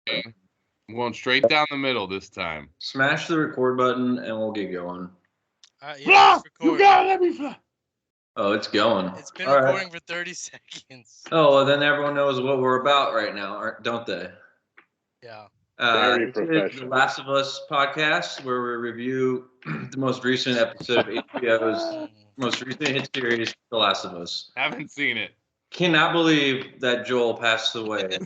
Okay. I'm going straight down the middle this time. Smash the record button and we'll get going. Yeah, you gotta let me fly. Oh, it's going. It's been All recording right. for 30 seconds. Oh, well, then everyone knows what we're about right now, don't they? Yeah. Very This is the professional. Last of Us podcast, where we review the most recent episode of HBO's most recent hit series, The Last of Us. Haven't seen it. Cannot believe that Joel passed away.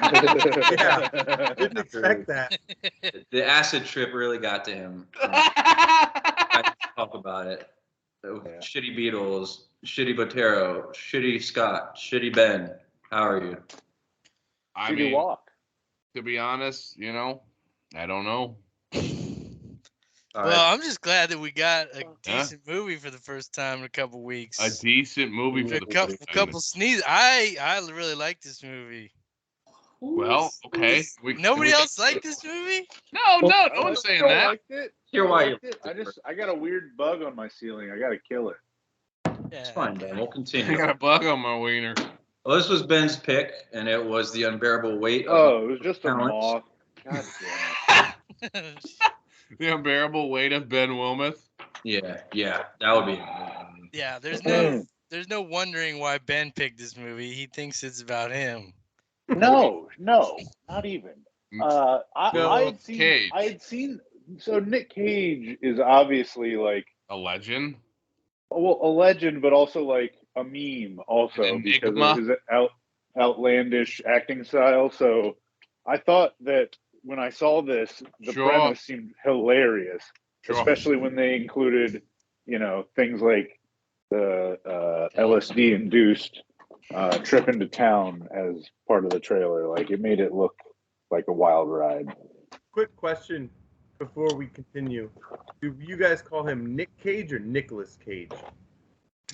Yeah, didn't expect that. The acid trip really got to him. I talk about it. Shitty Beatles, shitty Botero, shitty Scott, shitty Ben. How are you? I Did mean, you walk? to be honest, I don't know. All Well, right. I'm just glad that we got a decent movie for the first time in a couple weeks. A decent movie for a the couple, first time. couple sneezes. I really like this movie. Well, okay. Nobody else liked this movie? No one's saying I that. liked it. Hear I why liked it. I got a weird bug on my ceiling. I gotta kill it. It's fine, Ben. We'll I continue. got a bug on my wiener. Well, this was Ben's pick, and it was The Unbearable Weight of Oh, it was just a Talents. moth. God damn it. The Unbearable Weight of Ben Wilmoth. Yeah, that would be. Yeah, there's no wondering why Ben picked this movie. He thinks it's about him. No, not even. I Cage. had seen. So Nick Cage is obviously like A legend. a legend, but also like a meme, also An because enigma. of his outlandish acting style. So I thought that when I saw this, the Sure. premise seemed hilarious, Sure. especially when they included, things like the LSD-induced trip into town as part of the trailer. Like it made it look like a wild ride. Quick question before we continue: do you guys call him Nick Cage or Nicolas Cage?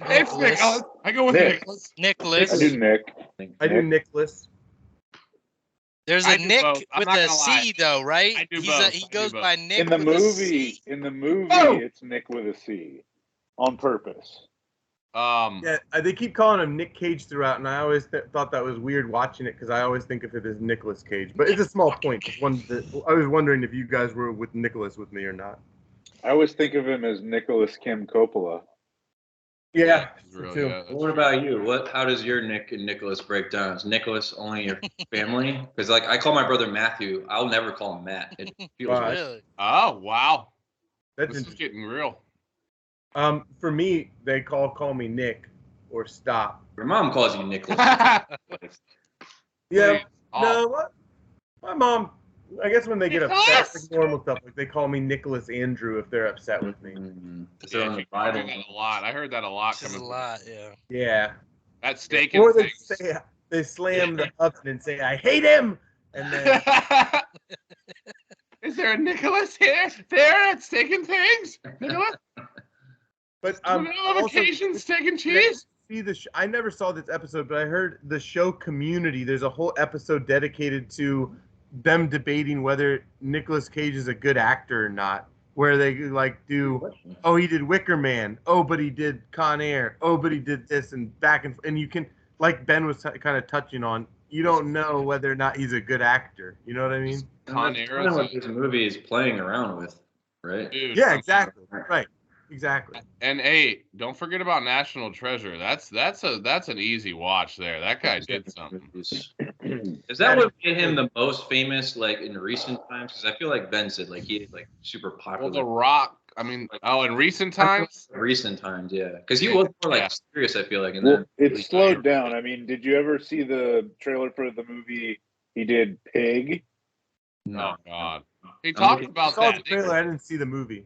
It's Nicholas. I go with Nick. Nicholas. I do Nick. I do Nicholas. There's I a do Nick both. I'm with not a gonna lie. C though, right? I do He both. goes by Nick In the with a C. movie, Oh! it's Nick with a C on purpose. Yeah, they keep calling him Nick Cage throughout, and I always thought that was weird watching it because I always think of it as Nicolas Cage. But it's a small point. It's one that I was wondering if you guys were with Nicholas with me or not. I always think of him as Nicholas Kim Coppola. Yeah, Really, too. yeah, that's What true. about you? How does your Nick and Nicholas break down? Is Nicholas only your family? Because like I call my brother Matthew. I'll never call him Matt. It feels Wow. right. Really? Oh, wow. That's This is interesting. getting real. For me, they call me Nick or Stop. Your mom calls you Nicholas. Yeah, Oh, no, what? My mom. I guess when they get upset, it's like normal stuff. Like they call me Nicholas Andrew if they're upset with me. Throw in the you do Bible. that a lot. I heard that a lot. Which is a coming lot, yeah. Yeah. That steak Or and they things. say they slam the oven and say I hate him, and then Is there a Nicholas here? There at Steak and Things? Nicholas? but Vanilla vacation, steak and cheese? See I never saw this episode, but I heard the show Community. There's a whole episode dedicated to them debating whether Nicolas Cage is a good actor or not. Where they like do, oh, he did Wicker Man. Oh, but he did Con Air. Oh, but he did this and back and you can, like Ben was kind of touching on, you don't know whether or not he's a good actor. You know what I mean? Con That's Air kind of is what this movie is playing around with, right? dude. Yeah, exactly. Right. Exactly. And hey, don't forget about National Treasure. That's an easy watch there. That guy did something. Is that what made him the most famous, like in recent times? Because I feel like Ben said, like he like super popular. Well, The Rock. I mean, in recent times. Recent times, yeah. Because he was more like serious. I feel like, and Well, then it slowed down. I mean, did you ever see the trailer for the movie he did, Pig? Oh God, he talked I about saw that. the trailer. I didn't see the movie.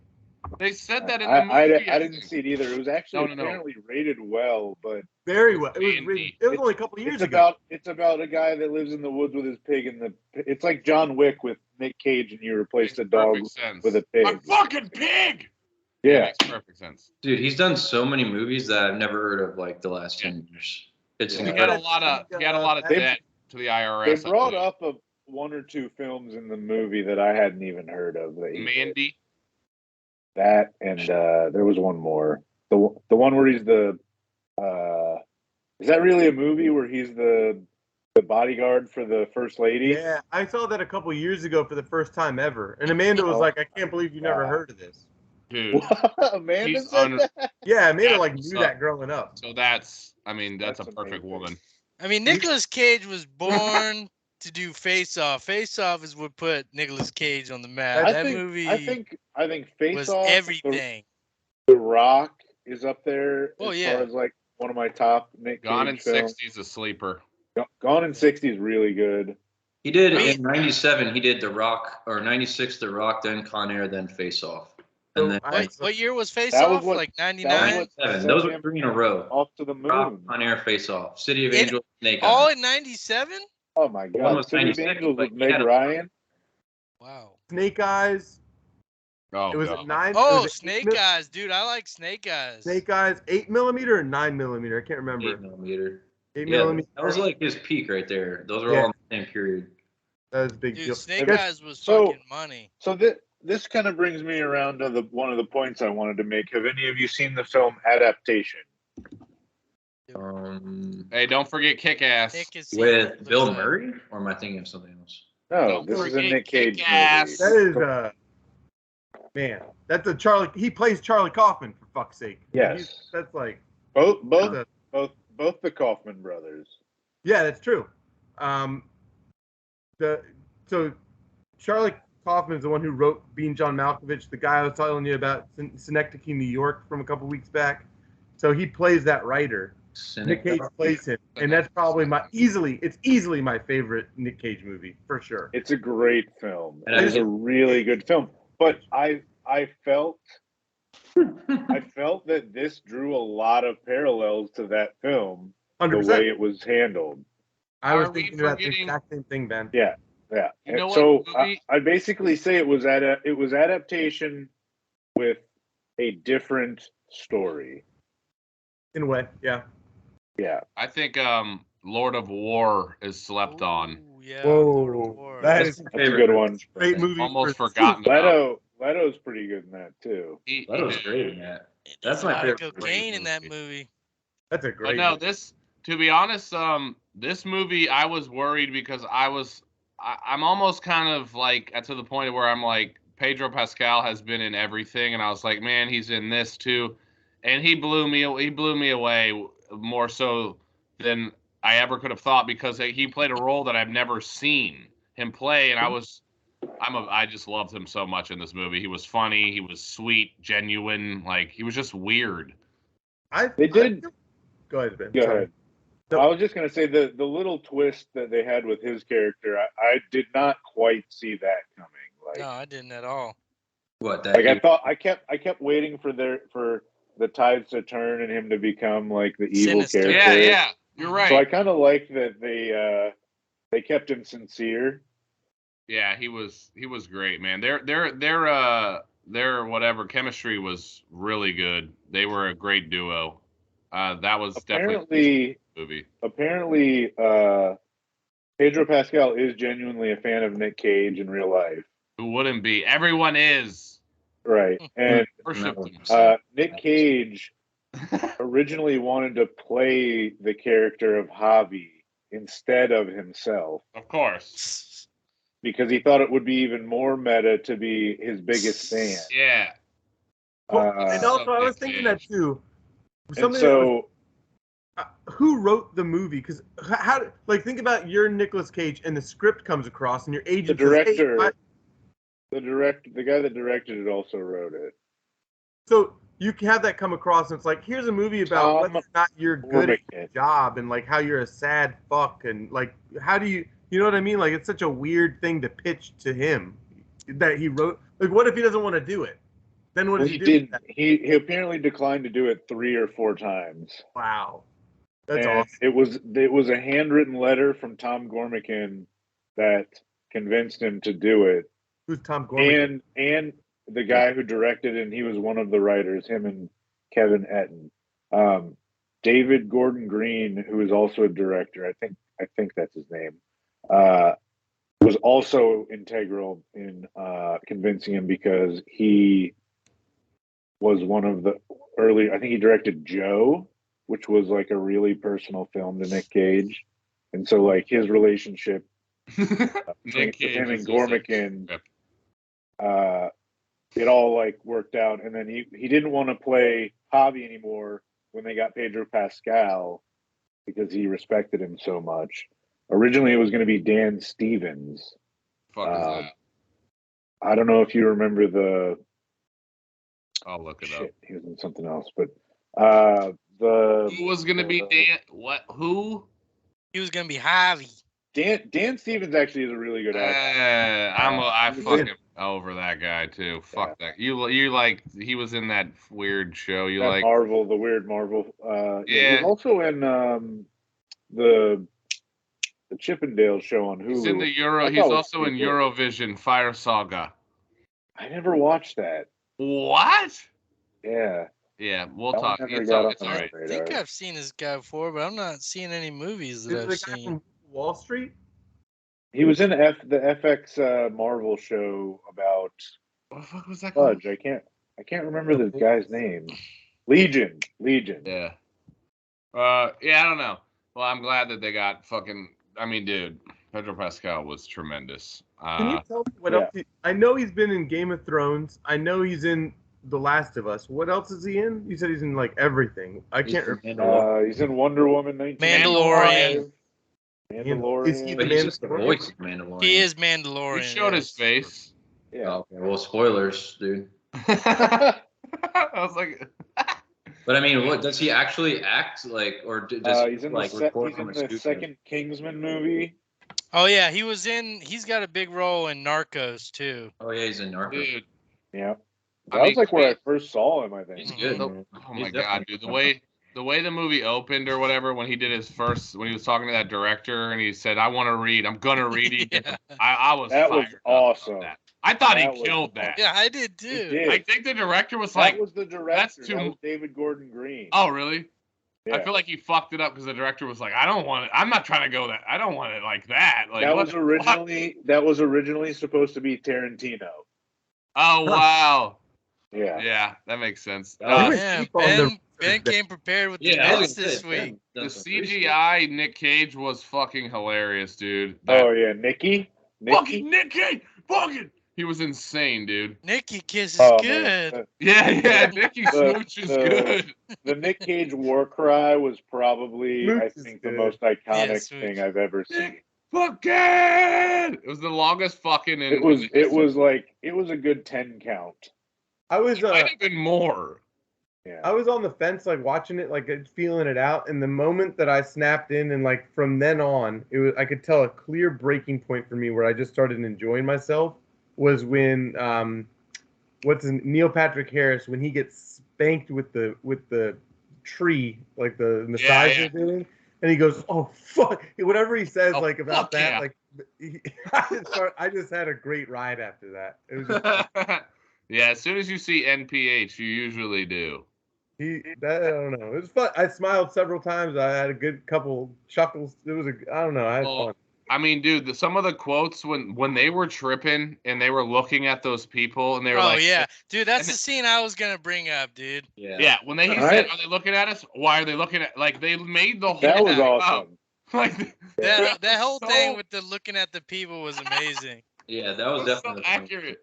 They said that in the I movie. didn't see it either. It was actually No. apparently rated well, but Very well. It was Andy. it was only a couple years ago. it's about a guy that lives in the woods with his pig, and it's like John Wick with Nick Cage, and you replace the dog Perfect sense. with a pig. My fucking pig. Yeah, Makes perfect sense. dude, he's done so many movies that I've never heard of, like the last 10 years. It's He got a lot of debt to the IRS. they brought up one or two films in the movie that I hadn't even heard of. Mandy. That and there was one more. The one where he's the is that really a movie where he's the the bodyguard for the first lady. Yeah, I saw that a couple years ago for the first time ever, and Amanda was Oh, like, "I can't believe you never heard of this." Dude. Amanda He's said un- that. Yeah, Amanda That's like what's knew up. that growing up. So that's a That's perfect amazing. woman. I mean, Nicolas Cage was born to do Face Off. Face Off is what put Nicolas Cage on the map. That movie I think Face was Off, everything. The Rock is up there Oh, as yeah. far as like one of my top Nick Gone in Cage films. 60's a sleeper. Gone in 60 is really good. He did I mean- in '97. He did The Rock, or '96, The Rock, then Con Air, then Face Off, and then What year was Face That was Off? what- Like that was 99? what 97. sent Those were him 3 in a row. off to the Rock, moon. Con Air, Face Off, City of It- Angels, Snake All Eyes. in 97? Oh my The one God! was City of 96, Angels but with he had Meg a- Ryan. Wow. Snake Eyes. Oh, It was God. at 9. it Oh, was at Snake 8 Eyes, dude. I like Snake Eyes. Snake Eyes, 8mm or 9mm. I can't remember. 8mm. 8mm. That was like his peak right there. Those are Yeah. all in the same period. That was a big Dude, deal. Snake I guess- Eyes was so- fucking money. So this kind of brings me around to one of the points I wanted to make. Have any of you seen the film Adaptation? Hey, don't forget Kick-Ass. Nick has seen With both Bill of them. Murray, or am I thinking of something else? No, Don't this is a forget Nick Cage Kick-Ass. That movie. is man. That's a Charlie. He plays Charlie Kaufman for fuck's sake. Yes. That's like both that's the Kaufman brothers. yeah, that's true. So Charlie Kaufman's the one who wrote Being John Malkovich, the guy I was telling you about, Synecdoche, New York, from a couple weeks back. So he plays that writer. Nick Cage plays him, and that's probably it's easily my favorite Nick Cage movie for sure. It's a great film. And It is a really good film. But I felt that this drew a lot of parallels to that film, the 100%. way it was handled. I was Are we thinking about the forgetting- exact same thing, Ben. Yeah. You know So what movie- I basically say it was adaptation with a different story. In a way, yeah. Yeah. I think Lord of War is slept on. Ooh, yeah. Whoa, Lord of War. that That's is my That's a favorite good one. great movie. Almost for- forgotten about. Leto's pretty good in that too. Leto's great in that. There's That's a my lot of favorite cocaine in that movie. movie. That's a But great. no, movie. to be honest, this movie I was worried because I'm almost kind of like to the point where I'm like, Pedro Pascal has been in everything, and I was like, man, he's in this too, and he blew me away more so than I ever could have thought, because he played a role that I've never seen him play, and I just loved him so much in this movie. He was funny, he was sweet, genuine, like he was just weird. They did. Go ahead, Ben. Go Sorry. ahead. So- I was just gonna say the little twist that they had with his character, I did not quite see that coming. Like, No, I didn't at all. What that? like I thought, I kept waiting for the tides to turn and him to become like the evil Sinister. character. Yeah, you're right. So I kind of like that they kept him sincere. Yeah, he was great, man. Their whatever chemistry was really good. They were a great duo. That was definitely a movie. Apparently, Pedro Pascal is genuinely a fan of Nick Cage in real life. Who wouldn't be? Everyone is. Right. And Worship them. Nick Cage originally wanted to play the character of Javi instead of himself Of course. because he thought it would be even more meta to be his biggest fan. Yeah. And also, I was Nick thinking Cage. that too. And Something so, who wrote the movie? Because think about your Nicolas Cage and the script comes across and your agent the says, "Hey, director, the guy that directed it also wrote it. so you can have that come across and it's like, here's a movie about Tom whether or not you're good at your Gormican. job and like how you're a sad fuck and like how do you know what I mean? Like it's such a weird thing to pitch to him that he wrote. Like what if he doesn't want to do it? Then what does He he do? with did. that? He apparently declined to do it 3 or 4 times. Wow, that's And awesome. it was a handwritten letter from Tom Gormican that convinced him to do it. Who's Tom Gorman? And the guy who directed it, and he was one of the writers, him and Kevin Etten. David Gordon Green, who is also a director, I think that's his name, was also integral in convincing him because he was one of the early. I think he directed Joe, which was like a really personal film to Nick Cage, and so like his relationship Nick with him Cage and is just Gormican, it all like worked out, and then he didn't want to play Javi anymore when they got Pedro Pascal because he respected him so much. Originally, it was going to be Dan Stevens. Fuck is that? I don't know if you remember the. I'll look it up. He was in something else, but the Who was gonna be Dan? What? Who? He was gonna be Javi. Dan Stevens actually is a really good actor. I fucking over that guy too. Fuck that. You like he was in that weird show. You that like Marvel, the weird Marvel. Yeah. He's also in the Chippendale show on Hulu. He's in the Euro. He's also in Eurovision Fire Saga. I never watched that. What? Yeah. Yeah, we'll That one talk. never It's got all, on it's my all right. I think I've seen this guy before, but I'm not seeing any movies that Is I've it the guy seen. from Wall Street? He was in the FX Marvel show about What the fuck was that called? Fudge. I can't remember the guy's name. Legion. Yeah. I don't know. Well, I'm glad that they got fucking. I mean, dude, Pedro Pascal was tremendous. Can you tell me what else? I know he's been in Game of Thrones. I know he's in The Last of Us. What else is he in? You said he's in like everything. I can't remember. He's in Wonder Woman 1995. Mandalorian. Is he the But he's just the Mandalorian? voice of Mandalorian. He is Mandalorian. He showed his face. Yeah. Oh, okay. Well, spoilers, dude. I was like, But I mean, what does he actually act like, or does he he's in like the, record he's from in a the studio? second Kingsman movie. Oh yeah, he's got a big role in Narcos too. Oh yeah, he's in Narcos. dude. Yeah. I That was mean, like where I first saw him, I think. He's good. Oh my He's god, definitely dude! The way the movie opened or whatever when he did his first when he was talking to that director and he said, "I want to read. I'm gonna read it." Yeah. I was That was fired up awesome. about that. I thought That he was killed that. Yeah, I did He too. did. I think the director was That like, was the director. too- That was David Gordon Green. "Oh, really?" Yeah. I feel like he fucked it up because the director was like, "I don't want it. I'm not trying to go that. I don't want it like that." Like that what was the originally supposed to be Tarantino. fuck? Oh wow. Yeah. Yeah, that makes sense. Oh, Yeah, keep on Ben came prepared with the Yeah, I bits was gonna this say, week. Ben The does some research. CGI Nick Cage was fucking hilarious, dude. Oh yeah, Nicky. Fucking Nick Cage, fucking. He was insane, dude. Nicky kisses Oh, good. man. Yeah, Nicky Smooch is the- good. The Nick Cage war cry was probably, I Smooch is think, the good. most Yeah, iconic Smooch. thing I've ever seen. Fucking. It was the longest fucking. It was a good 10 count. I was Might have been more. Yeah. I was on the fence, like watching it, like feeling it out. And the moment that I snapped in, and like from then on, I could tell a clear breaking point for me where I just started enjoying myself was when Neil Patrick Harris, when he gets spanked with the tree, like the massage they're doing, and he goes, "Oh fuck!" Whatever he says, Oh, like about fuck that, yeah. like I just had a great ride after that. It was just, Yeah, as soon as you see NPH, you usually do. I don't know. It was fun. I smiled several times. I had a good couple chuckles. I don't know. I had fun. I mean, dude, some of the quotes when they were tripping and they were looking at those people and they were Oh like, yeah, dude, that's and the scene I was gonna bring up, dude. Yeah, when he All said, right. "Are they looking at us? Why are they looking at?" Like they made the whole That was thing awesome. up. Like That whole so- thing with the looking at the people was amazing. Yeah, that was so definitely accurate.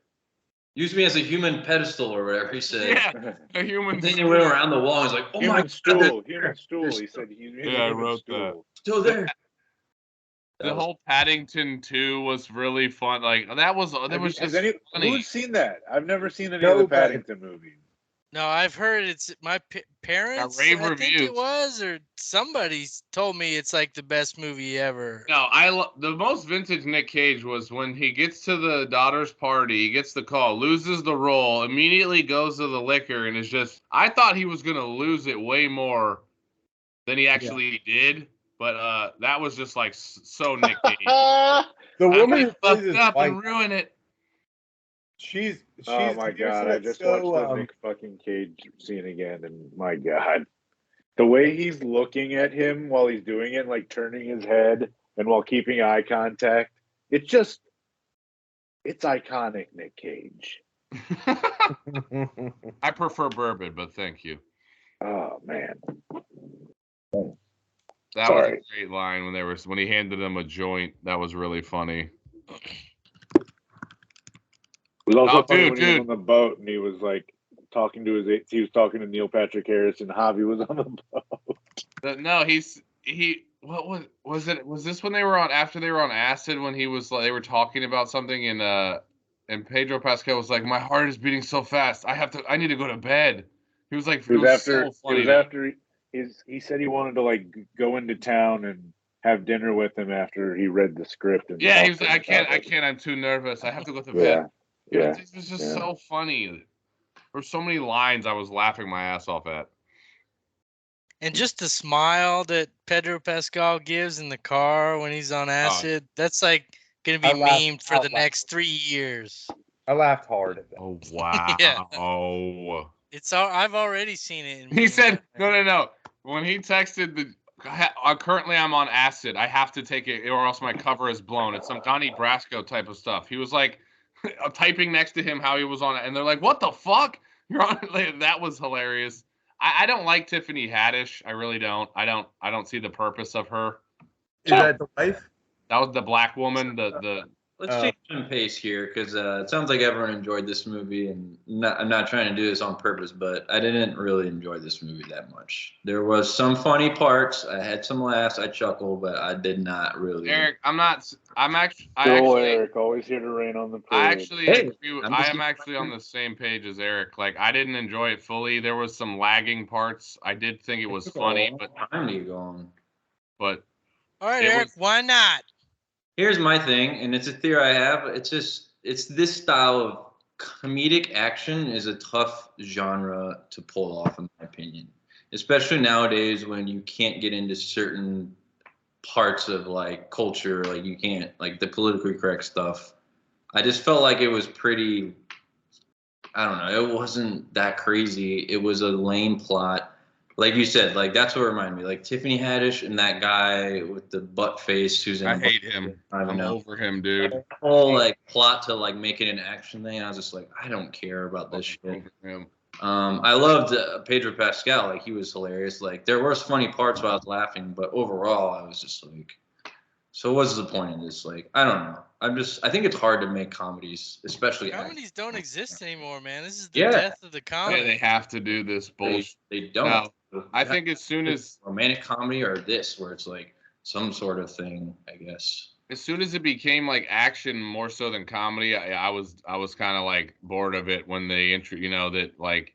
Use me as a human pedestal or whatever he said. Yeah, a human. And then he went around the wall and was like, "Oh my Human God, stool. they're Human stool. He said Yeah, I wrote that. still there." The whole Paddington 2 was really fun. Like that was funny. Who's seen that? I've never seen any No, of the but- Paddington movies. No, I've heard it's my parents. rave I think reviews. it was, or somebody told me it's like the best movie ever. No, the most vintage Nick Cage was when he gets to the daughter's party, he gets the call, loses the role, immediately goes to the liquor, and is just. I thought he was gonna lose it way more than he actually did, but that was just like so Nick Cage. The woman who plays fucked his up wife, and ruin it. she's Oh my god! I just watched the Nick fucking Cage scene again, and my god, the way he's looking at him while he's doing it, like turning his head and while keeping eye contact, it's iconic, Nick Cage. I prefer bourbon, but thank you. Oh man. That was a great line when he handed him a joint. That was really funny. It was also funny when he was on the boat and he was like talking to he was talking to Neil Patrick Harris and Javi was on the boat. No, what was it? Was this when they were after they were on acid when they were talking about something and Pedro Pascal was like, my heart is beating so fast. I need to go to bed. He was like, so funny. It was after he said he wanted to like go into town and have dinner with him after he read the script. And yeah, he was like, I can't. I'm too nervous. I have to go to bed. Yeah. It was just so funny. There were so many lines I was laughing my ass off at. And just the smile that Pedro Pascal gives in the car when he's on acid, that's like going to be memed for the next 3 years. I laughed hard at that. Oh, wow. Yeah. Oh. I've already seen it. He said, no. When he texted currently I'm on acid. I have to take it or else my cover is blown. It's some Donnie Brasco type of stuff. He was like typing next to him how he was on it. And they're like, what the fuck? You're on it. That was hilarious. I don't like Tiffany Haddish. I really don't. I don't see the purpose of her. Is that the wife? That was the black woman. Let's change some pace here because it sounds like everyone enjoyed this movie, and I'm not trying to do this on purpose, but I didn't really enjoy this movie that much. There was some funny parts. I had some laughs. I chuckled, but I did not really. Eric, Eric, always here to rain on the parade. I am actually on the same page as Eric. Like, I didn't enjoy it fully. There was some lagging parts. I did think it was funny, but time to go on. But all right, Eric, why not? Here's my thing, and it's a theory I have. It's this style of comedic action is a tough genre to pull off, in my opinion. Especially nowadays when you can't get into certain parts of like culture, like you can't like the politically correct stuff. I just felt like it was pretty. I don't know. It wasn't that crazy. It was a lame plot. Like you said, like that's what reminded me. Like Tiffany Haddish and that guy with the butt face who's in. I hate him. I'm over him, dude. The whole like plot to like make it an action thing. I was just like, I don't care about this shit. I loved Pedro Pascal. Like he was hilarious. Like there was funny parts where I was laughing, but overall, I was just like, so what's the point of this? Like, I don't know. I think it's hard to make comedies, especially comedies don't exist anymore, man. This is the death of the comedy. Yeah, they have to do this bullshit. They don't. No, I think as soon as romantic comedy or this, where it's like some sort of thing, I guess. As soon as it became like action more so than comedy, I was kind of like bored of it when they that like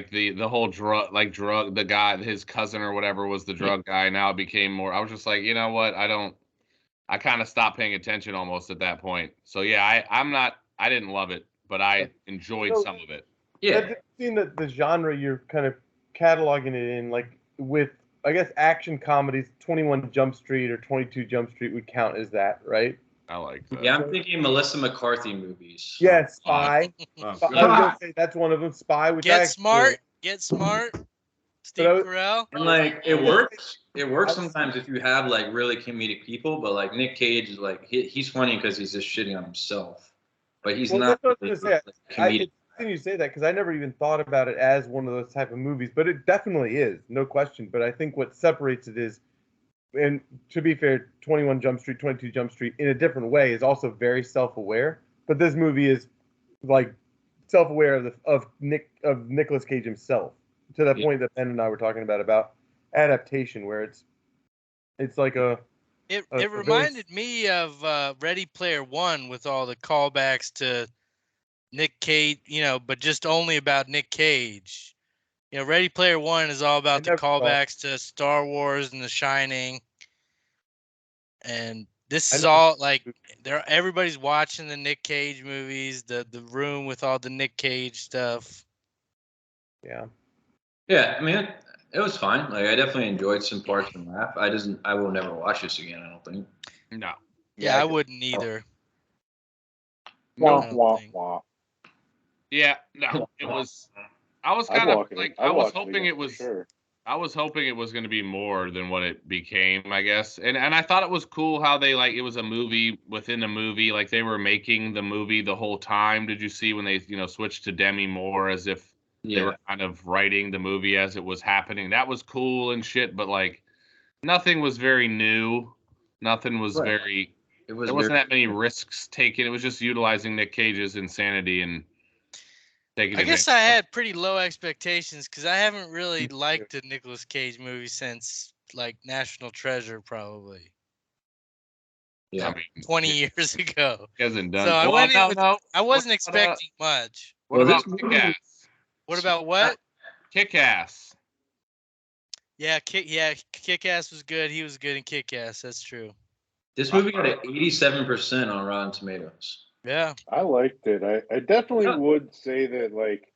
the whole drug the guy, his cousin or whatever was the drug guy. Now it became more. I was just like, you know what? I kind of stopped paying attention almost at that point. So yeah, I didn't love it, but I enjoyed some of it. Yeah. I've seen the genre you're kind of cataloging it in, like with, I guess, action comedies, 21 Jump Street or 22 Jump Street would count as that, right? I like that. Yeah, I'm thinking Melissa McCarthy movies. Yeah, Spy. I was gonna say that's one of them. Spy. Which Get Smart. Steve Carell. And like it works. It works sometimes if you have like really comedic people, but like Nick Cage is like he's funny because he's just shitting on himself, but he's not. That's what I was gonna say. Comedic. You say that because I never even thought about it as one of those type of movies, but it definitely is, no question. But I think what separates it is, and to be fair, 21 Jump Street, 22 Jump Street, in a different way, is also very self-aware. But this movie is like self-aware of Nicolas Cage himself, to that point that Ben and I were talking about adaptation, where it's like it reminded me of Ready Player One with all the callbacks to Nick Cage, but just only about Nick Cage. Ready Player One is all about the callbacks to Star Wars and The Shining. And this is all like everybody's watching the Nick Cage movies, the room with all the Nick Cage stuff. Yeah. Yeah, I mean it was fine. Like I definitely enjoyed some parts and laugh. I will never watch this again, I don't think. No. Yeah, I wouldn't either. Wah, wah, wah. Yeah, no, it was. I was kind of like I was hoping it was. Sure. I was hoping it was going to be more than what it became, I guess. And I thought it was cool how they it was a movie within a movie, like they were making the movie the whole time. Did you see when they switched to Demi Moore as if they were kind of writing the movie as it was happening? That was cool and shit. But like nothing was very new. Nothing was Right. very. It was There wasn't that many risks taken. It was just utilizing Nick Cage's insanity and taking I guess advantage. I had pretty low expectations because I haven't really liked a Nicolas Cage movie since like National Treasure, probably. Yeah. I mean, 20 years ago. he hasn't done. So I well, went in no, with, no. I wasn't What about, expecting much. What Well, about this Kick movie- Ass? What about what? Kick Ass. Yeah, Kick-Ass was good. He was good in Kick-Ass. That's true. This movie got an 87% on Rotten Tomatoes. Yeah. I liked it. I definitely would say that, like,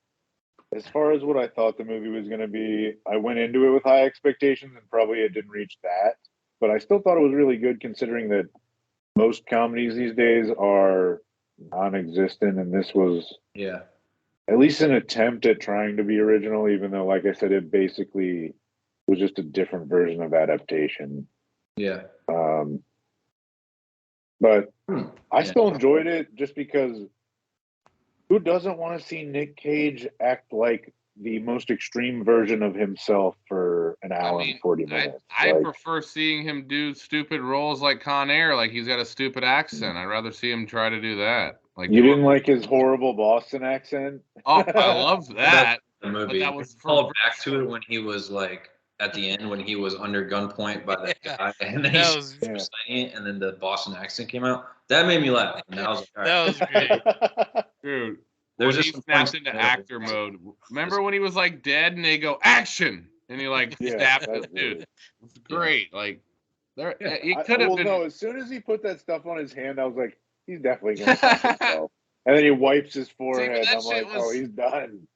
as far as what I thought the movie was going to be, I went into it with high expectations and probably it didn't reach that. But I still thought it was really good considering that most comedies these days are non-existent, and this was Yeah. at least an attempt at trying to be original, even though, like I said, it basically was just a different version of adaptation. Yeah. But I Yeah. still enjoyed it just because who doesn't want to see Nick Cage act like the most extreme version of himself for an hour and 40 minutes? I prefer seeing him do stupid roles like Con Air, like he's got a stupid accent. I'd rather see him try to do that. Like you didn't like his horrible Boston accent? Oh, I love that. The movie. But that was called back to it when he was like at the end when he was under gunpoint by that guy, and then he was was saying it, and then the Boston accent came out. That made me laugh. And I was like, all right. That was great. Dude, There's when just he some snapped points into there. actor mode. Remember when he was like dead and they go action and he like Yeah, stabbed that the was dude? good. It's great. Like there, Yeah. it could have been. No, as soon as he put that stuff on his hand, I was like, he's definitely going to fuck himself. And then he wipes his forehead. that I'm shit like, oh, was- he's done.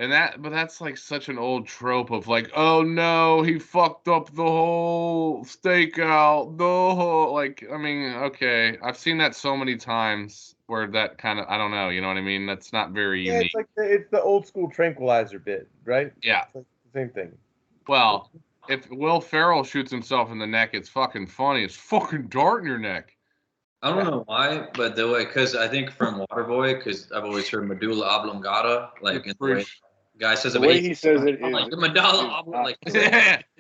But that's like such an old trope of like, oh no, he fucked up the whole stakeout. No, like, I mean, okay, I've seen that so many times where that kind of, I don't know, you know what I mean? That's not very Yeah, unique. it's like it's the old school tranquilizer bit, right? Yeah. It's like the same thing. Well, if Will Ferrell shoots himself in the neck, it's fucking funny. It's fucking dart in your neck. I don't know why, but the way, because I think from Waterboy, because I've always heard medulla oblongata, like in the way guy says The it. way he says it I'm is, like the medulla is oblongata, like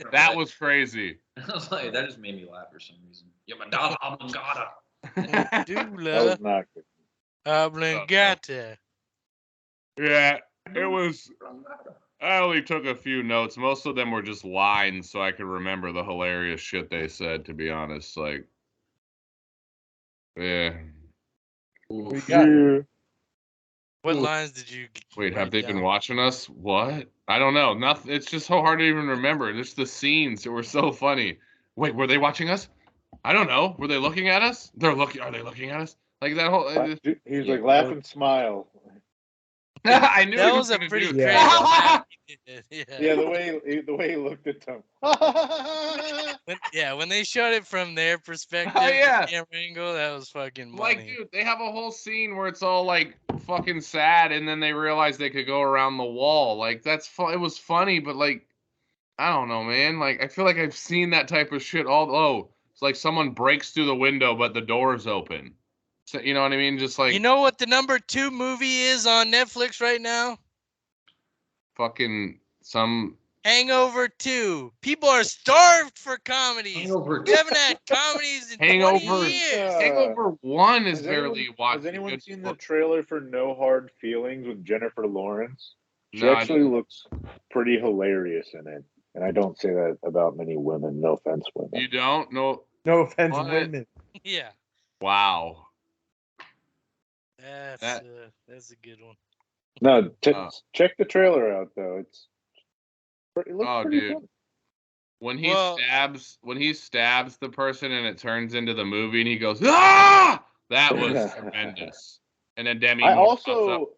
not That was crazy. I was like, that just made me laugh for some reason. Yeah, medulla oblongata. that Dula was not good. oblongata. Yeah, it was. I only took a few notes. Most of them were just lines, so I could remember the hilarious shit they said. To be honest, like, yeah. We got Yeah. What lines did you Wait, write have they been down? watching us? What? I don't know. Nothing. It's just so hard to even remember. Just the scenes that were so funny. Wait, were they watching us? I don't know. Were they looking at us? They're looking. Are they looking at us? Like that whole. He's like, laugh and smile. I knew That he was a gonna pretty do crazy that. laugh he did. Yeah, the way he looked at them. When they shot it from their perspective, Yeah. camera angle, that was fucking funny. Like, dude, they have a whole scene where it's all like fucking sad, and then they realize they could go around the wall. Like, that's fun. It was funny, but like, I don't know, man. Like, I feel like I've seen that type of shit. It's like someone breaks through the window, but the door's open. So, you know what I mean? Just like You know what the number 2 movie is on Netflix right now? fucking some. Hangover 2. People are starved for comedies. Hangover We haven't had comedies in 20 Hangover. years. Hangover 1 is Has barely anyone, watched. has anyone seen the trailer for No Hard Feelings with Jennifer Lawrence? She No, I actually didn't. looks pretty hilarious in it. And I don't say that about many women. No offense, women. You don't? No. no offense, What? women. Yeah. Wow. That's a good one. No, check the trailer out though. It looks Oh, pretty dude. fun. When he stabs the person and it turns into the movie and he goes, ah! That was tremendous. And then Demi I Moore pops up. also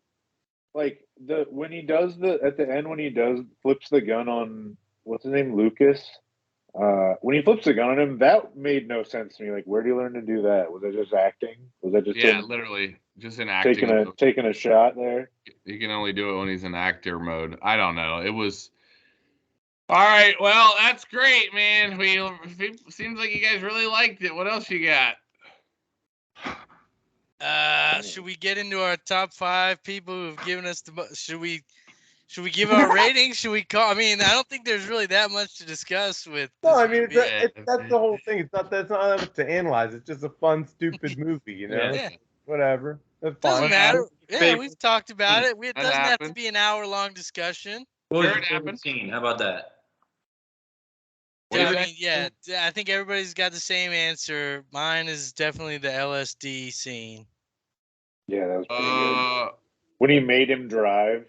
like when he does at the end when he flips the gun on what's his name, Lucas. When he flips the gun on him, that made no sense to me. Like, where do you learn to do that? Was that just acting? Was that just Yeah, him literally. Just in acting. taking a shot there? He can only do it when he's in actor mode. I don't know. It was. All right. Well, that's great, man. Seems like you guys really liked it. What else you got? Should we get into our top 5 people who've given us should we Should we give our ratings? Should we call? I mean, I don't think there's really that much to discuss with. No, this I mean, movie. that's the whole thing. That's not that much to analyze. It's just a fun, stupid movie, you know? Yeah. Whatever. That's Doesn't fine. matter. Yeah, Favorite we've talked about it. It That doesn't have to happened. be an hour-long discussion. What was Sure, your it favorite happened. scene? How about that? What I is mean, yeah, I think everybody's got the same answer. Mine is definitely the LSD scene. Yeah, that was pretty good. Uh, When he made him drive.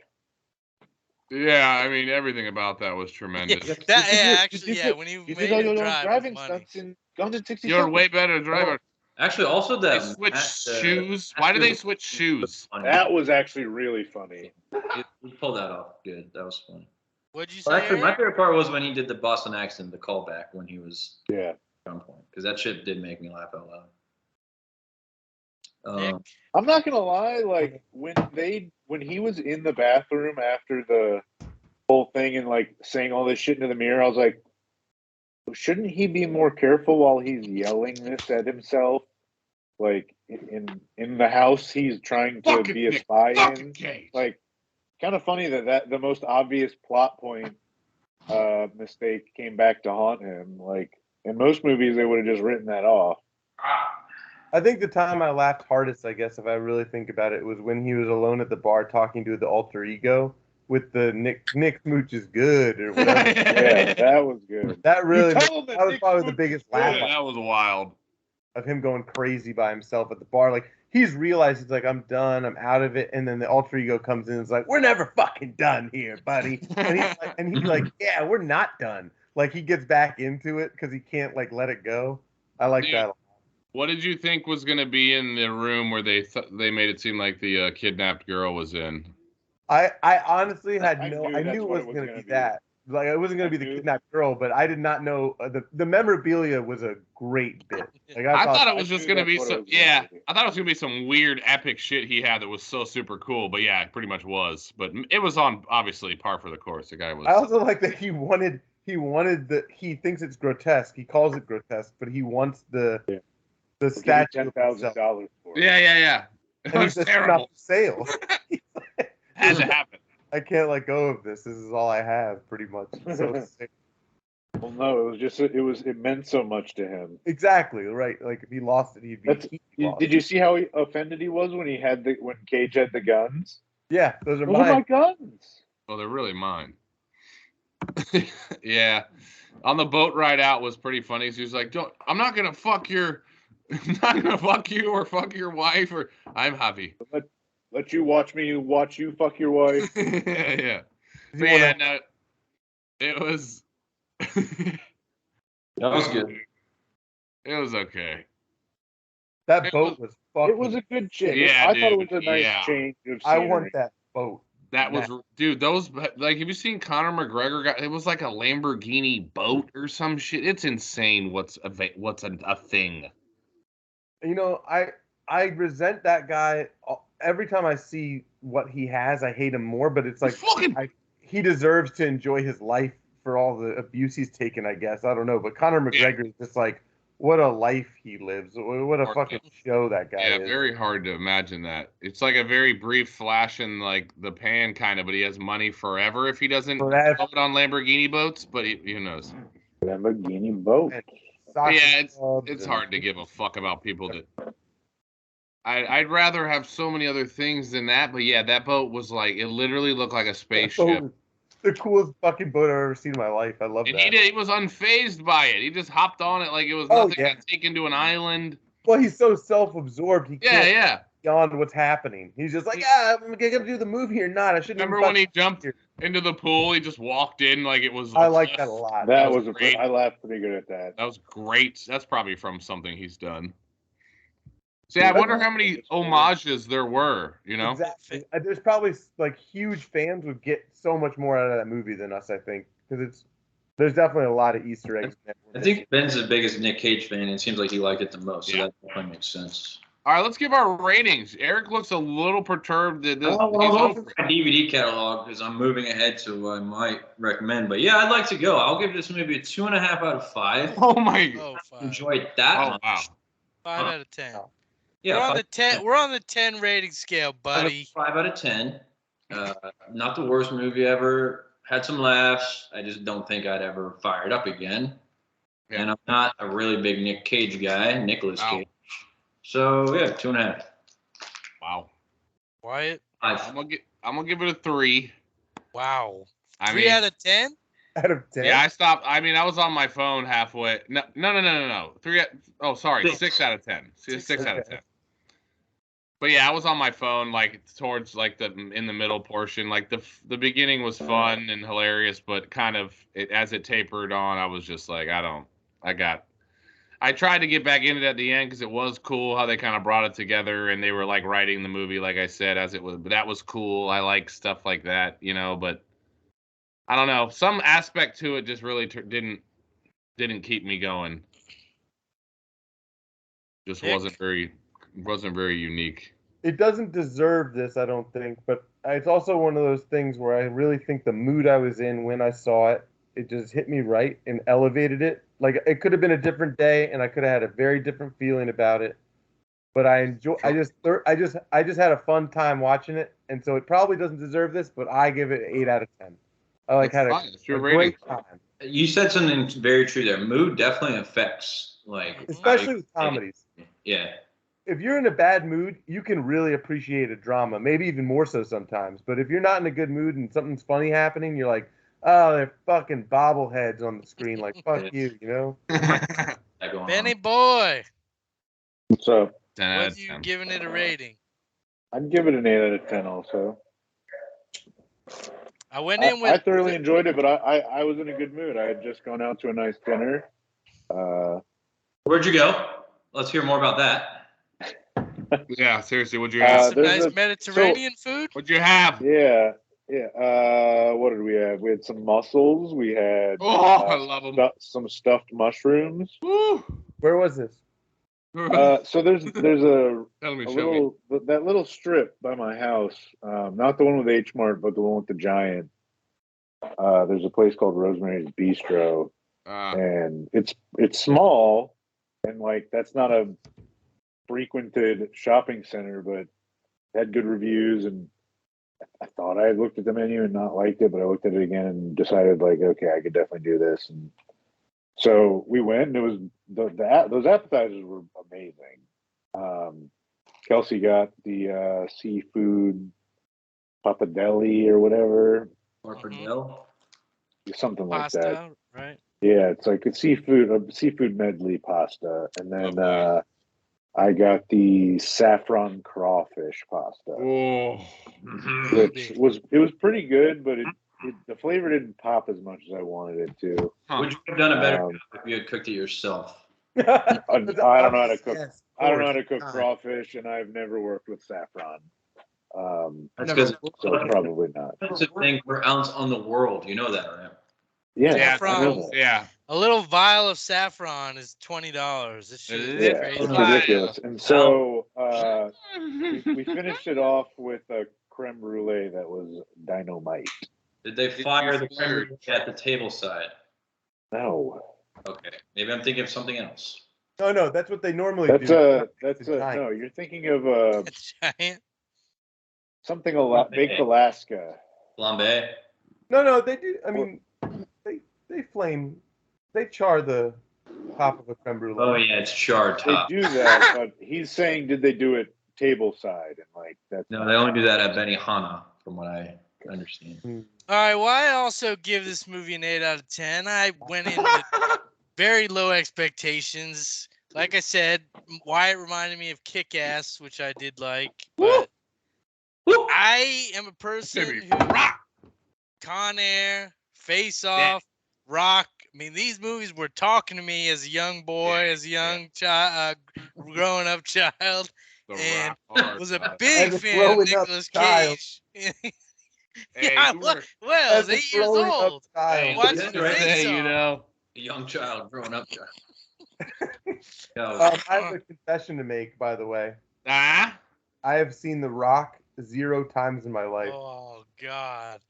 yeah, I mean, everything about that was tremendous. When he You made did all him your drive, driving it was funny. stunts in Guns and 60 You're Seconds. way better driver. Actually, also They that switched shoes. Why did they switch shoes? That was actually really funny. He pulled that off good. That was funny. What'd you say? Well, actually, my Eric? favorite part was when he did the Boston accent, the callback when he was Yeah. on point, because that shit did make me laugh out loud. Nick? I'm not gonna lie, like when he was in the bathroom after the whole thing and like saying all this shit into the mirror, I was like, shouldn't he be more careful while he's yelling this at himself? Like in the house he's trying to be a spy in. Like, kind of funny that the most obvious plot point mistake came back to haunt him. Like in most movies they would have just written that off. I think the time I laughed hardest, I guess, if I really think about it, was when he was alone at the bar talking to the alter ego with the Nick Smooch is good or whatever. Yeah, that was good. That really, You tell him that that was Nick probably the Smooch biggest is laugh good. That was wild. of him going crazy by himself at the bar. Like, he's realized, he's like, I'm done, I'm out of it. And then the alter ego comes in and is like, we're never fucking done here, buddy. And he's like, yeah, we're not done. Like, he gets back into it because he can't, like, let it go. I like Dude. that a lot. What did you think was going to be in the room where they made it seem like the kidnapped girl was in? I honestly had I no. knew I that's knew it what it wasn't was going to gonna be be. that. Like, it wasn't going to be the kidnapped girl, but I did not know the memorabilia was a great bit. Like, I thought it was I just knew going to be that's what it some. was gonna Yeah, be. I thought it was going to be some weird epic shit he had that was so super cool. But yeah, it pretty much was. But it was on obviously par for the course. The guy was. I also like that he thinks it's grotesque. He calls it grotesque, but he wants the statue of himself. $10,000 for it. Yeah. It And he was says, terrible. "Not for sale." Had to happen. I can't let go of this. This is all I have, pretty much. So sick. Well, no, it was just it meant so much to him. Exactly right. Like, if he lost it, he'd be. Did you see how offended he was when when Cage had the guns? Yeah, those are Those are my mine. guns. Well, they're really mine. Yeah. On the boat ride out was pretty funny. So he was like, I'm not gonna fuck you or fuck your wife or I'm happy. Let you watch me watch you fuck your wife. Yeah. But yeah, no, it was That was good. it was okay. That boat was fucking. It was a good change. Yeah, I thought it was dude, a nice yeah. change of I scenery. want that boat. That was, dude, those, like, have you seen Conor McGregor it was like a Lamborghini boat or some shit. It's insane what's a thing. You know, I resent that guy every time I see what he has. I hate him more, but it's like he deserves to enjoy his life for all the abuse he's taken, I guess. I don't know, but Conor McGregor is just like, what a life he lives. What a fucking show that guy is. Yeah, very hard to imagine that. It's like a very brief flash in like the pan kind of, but he has money forever if he doesn't vote on Lamborghini boats, but who knows? Lamborghini boat. Yeah, it's hard to give a fuck about people that I'd rather have so many other things than that, but yeah, that boat was like, it literally looked like a spaceship. The coolest fucking boat I've ever seen in my life. I love that. He was unfazed by it. He just hopped on it like it was nothing. Got taken to an island. Well, he's so self-absorbed. He can't beyond what's happening. He's just like, am I gonna do the movie or not? I shouldn't. Remember when he jumped into the pool? He just walked in like it was. I like that a lot. That was great. I laughed pretty good at that. That was great. That's probably from something he's done. See, I wonder how many homages there were, you know? Exactly. There's probably, like, huge fans would get so much more out of that movie than us, I think. Because there's definitely a lot of Easter eggs. I think Ben's the biggest Nick Cage fan, and it seems like he liked it the most, so that definitely makes sense. All right, let's give our ratings. Eric looks a little perturbed. I'm over my DVD catalog because I'm moving ahead to what I might recommend. But yeah, I'd like to go. I'll give this maybe a 2.5 out of 5. Oh my god! Enjoyed that much. Wow. 5 out of 10. Yeah, we're on the 10 rating scale, buddy. 5 out of 10. Not the worst movie ever. Had some laughs. I just don't think I'd ever fire it up again. Yeah. And I'm not a really big Nick Cage guy, Nicolas Wow. Cage. So yeah, 2.5. Wow. Wyatt? I'm gonna give it a 3. Wow. I 3 mean, out of 10? Out of 10? yeah, I stopped. I mean, I was on my phone halfway. No. 3. Oh, sorry, 6 out of 10. 6 out of 10. But yeah, I was on my phone like towards like in the middle portion. Like the beginning was fun and hilarious, but kind of as it tapered on, I was just like, I tried to get back in it at the end because it was cool how they kind of brought it together and they were like writing the movie, like I said, as it was. But that was cool. I like stuff like that, but I don't know. Some aspect to it just really didn't keep me going. Just Nick? wasn't very unique. It doesn't deserve this, I don't think, but it's also one of those things where I really think the mood I was in when I saw it, it just hit me right and elevated it. Like it could have been a different day, and I could have had a very different feeling about it. But I enjoy. Sure. I just had a fun time watching it, and so it probably doesn't deserve this, but I give it 8 out of 10. I like That's had fine. It's a your great rating. time, You said something very true there. Mood definitely affects especially with comedies. Yeah. If you're in a bad mood, you can really appreciate a drama, maybe even more so sometimes. But if you're not in a good mood and something's funny happening, you're like, oh, they're fucking bobbleheads on the screen. Like, fuck you, you know? That going Benny on. boy, So 10 out what of you 10. giving it a rating? I'd give it an 8 out of 10 also. I went in with I thoroughly enjoyed it, but I was in a good mood. I had just gone out to a nice dinner. Where'd you go? Let's hear more about that. Yeah, seriously, what'd you have? some nice Mediterranean food. What'd you have? Yeah. What did we have? We had some mussels. We had I love them. some stuffed mushrooms. Woo! Where was this? So there's a Tell me, show little that little strip by my house, not the one with H Mart, but the one with the giant. There's a place called Rosemary's Bistro, me. and it's small, and like that's not a frequented shopping center, but had good reviews, and I thought I had looked at the menu and not liked it, but I looked at it again and decided like, okay, I could definitely do this, and so we went, and it was those appetizers were amazing. Kelsey got the seafood pappardelle or whatever, Or for Dill. something like that. Pasta, right? Yeah, it's like a seafood medley pasta, and then I got the saffron crawfish pasta, Oh. which was pretty good, but the flavor didn't pop as much as I wanted it to. Would you have done a better job if you had cooked it yourself? I don't know how to cook. Yes, I don't know how to cook God. crawfish, and I've never worked with saffron. That's because So probably not. it's a thing per ounce on the world. You know that, right? Yeah, Saffron. I know that. Yeah. A little vial of saffron is $20. This shit is Yeah, crazy. it's ridiculous. And so we finished it off with a creme brulee that was dynamite. Did they fire the creme brulee at the table side? No, Okay, maybe I'm thinking of something else. No, that's what they normally do. no. You're thinking of Giant. something baked Alaska. Flambe. No, they do. I mean, they char the top of a creme brulee. Oh yeah, it's charred They top. do that, but he's saying, did they do it table side? And like that's No, they only do that at Benihana, from what I understand. All right, well, I also give this movie an 8 out of 10. I went in with very low expectations. Like I said, Wyatt reminded me of Kick-Ass, which I did like. But I am a person who Con Air, Face Off, Rock. I mean, these movies were talking to me as a young boy, as a young child, growing up child, and was a big fan of Nicolas Cage. Hey, Yeah, well, I was 8 years old. Hey, Watching that's the right. Face Hey, Off. A young child, growing up child. I have a confession to make, by the way. I have seen The Rock 0 times in my life. Oh God!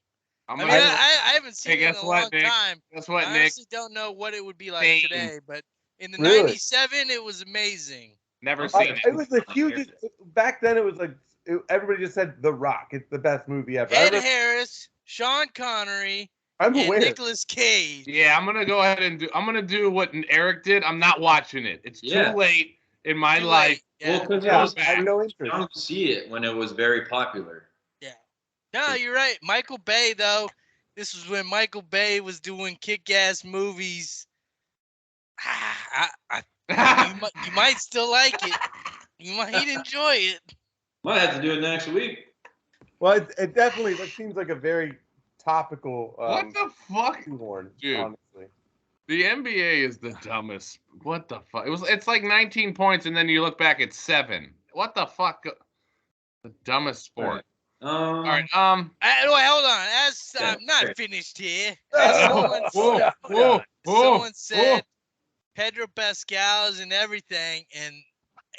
I I haven't seen it in a long Nick? time. Guess what, I Nick? honestly don't know what it would be like today, but in the Really? '97, it was amazing. Never seen it. It was the hugest. Back then, it was like everybody just said The Rock. It's the best movie ever. Ed Harris, Sean Connery, I'm and aware. Nicolas Cage. Yeah, I'm gonna go ahead and I'm gonna do what Eric did. I'm not watching it. It's too late in my Too life. late. Yeah. Well, because I have no I interest. don't see it when it was very popular. No, you're right. Michael Bay, though. This was when Michael Bay was doing kick-ass movies. You might still like it. You might enjoy it. Might have to do it next week. Well, it definitely seems like a very topical. What the fuck, shoehorn, dude? honestly. The NBA is the dumbest. What the fuck? It's like 19 points, and then you look back, it's 7. What the fuck? The dumbest sport. All right. Wait, hold on. As I'm not finished here. As someone said, Pedro Pascal is in everything, and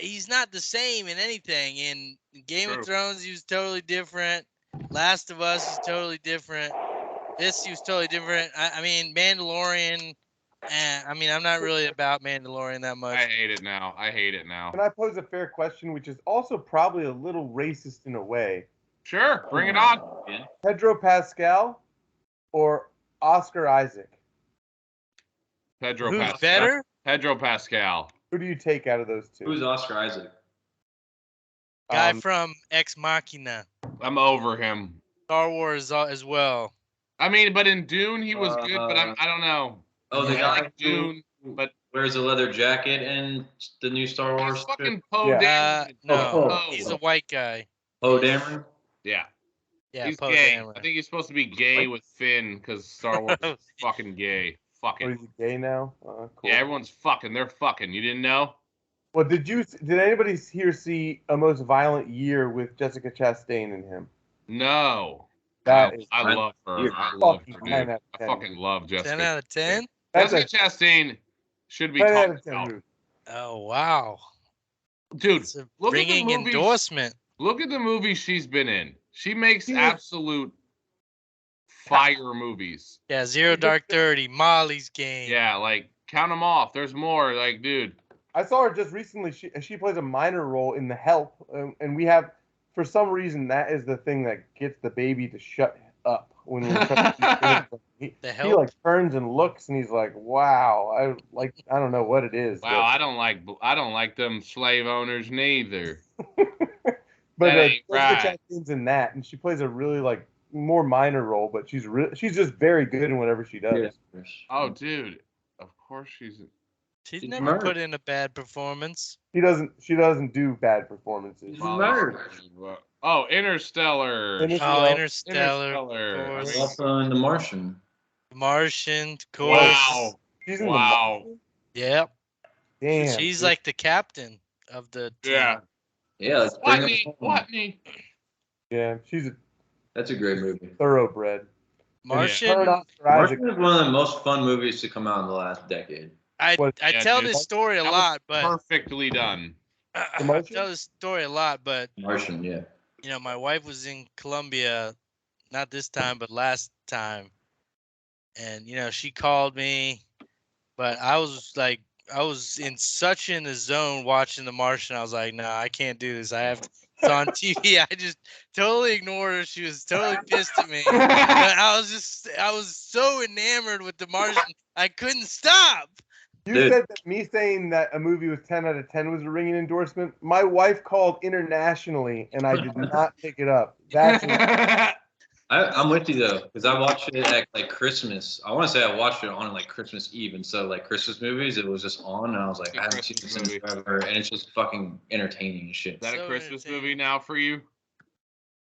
he's not the same in anything. In Game of Thrones, he was totally different. Last of Us is totally different. This, he was totally different. I mean, Mandalorian. I mean, I'm not really about Mandalorian that much. I hate it now. Can I pose a fair question, which is also probably a little racist in a way? Sure, bring it on. Pedro Pascal or Oscar Isaac? Pedro Who's Pascal. better? Pedro Pascal. Who do you take out of those two? Who's Oscar Isaac? Guy from Ex Machina. I'm over him. Star Wars as well. I mean, but in Dune he was good, but I don't know. Oh, the I guy like Dune, but wears a leather jacket in the new Star Wars. he's fucking trip? Poe Yeah. Dameron. No, Oh. he's a white guy. Poe Dameron. Yeah. Yeah, He's Poe gay. Dameron. I think he's supposed to be gay with Finn because Star Wars is fucking gay. Or Fucking. is he gay now? Cool. Yeah, everyone's fucking. They're fucking. You didn't know? Well, did anybody here see A Most Violent Year with Jessica Chastain in him? No. That is I love her. you're I love her, fucking 10 dude. out of I 10. fucking love Jessica. 10 out of 10? That's Jessica Chastain should be 10 out talked of 10 about. movie. Oh, wow. Dude, It's a look at the ringing movies. endorsement. Look at the movies she's been in. She makes She is- absolute fire movies. Yeah, Zero Dark 30, Molly's Game. Yeah, like count them off. There's more. Like, dude. I saw her just recently. She plays a minor role in The Help, and we have, for some reason, that is the thing that gets the baby to shut up when we're trying to he Help? like turns and looks, and he's like, "Wow, I don't know what it is." Wow, I don't like them slave owners neither. but that ain't Jessica right. Chastain's in that, and she plays a really more minor role, but she's just very good in whatever she does. Yeah. Oh, dude. Of course she's. She's She's never murdered. put in a bad performance. She doesn't do bad performances. She's murdered. Oh, Interstellar. Interstellar. Oh, Interstellar. Interstellar. Of course. She's also in The Martian. Martian, of course. Wow. She's in Wow. Yep. the Damn. She's like the captain of the team. Yeah. Yeah, let's bring her Watney. home. Watney. Yeah, she's a That's a great movie. thoroughbred. Martian, Her and Oscar Isaac. Martian is one of the most fun movies to come out in the last decade. I Yeah, tell dude. this story a That was lot, but Perfectly done. I Martian? tell this story a lot, but Martian, yeah. you know, my wife was in Colombia, not this time, but last time, and you know, she called me, but I was in the zone watching The Martian. I was like, no, I can't do this. It's on TV. I just totally ignored her. She was totally pissed at me. But I was so enamored with The Martian, I couldn't stop. You Dude. said that me saying that a movie was 10 out of 10 was a ringing endorsement. My wife called internationally, and I did not pick it up. That's I'm with you though, because I watched it at like Christmas. I want to say I watched it on like Christmas Eve, and so like Christmas movies, it was just on, and I was like, I haven't seen this in forever, and it's just fucking entertaining and shit. Is that a So Christmas entertaining. movie now for you?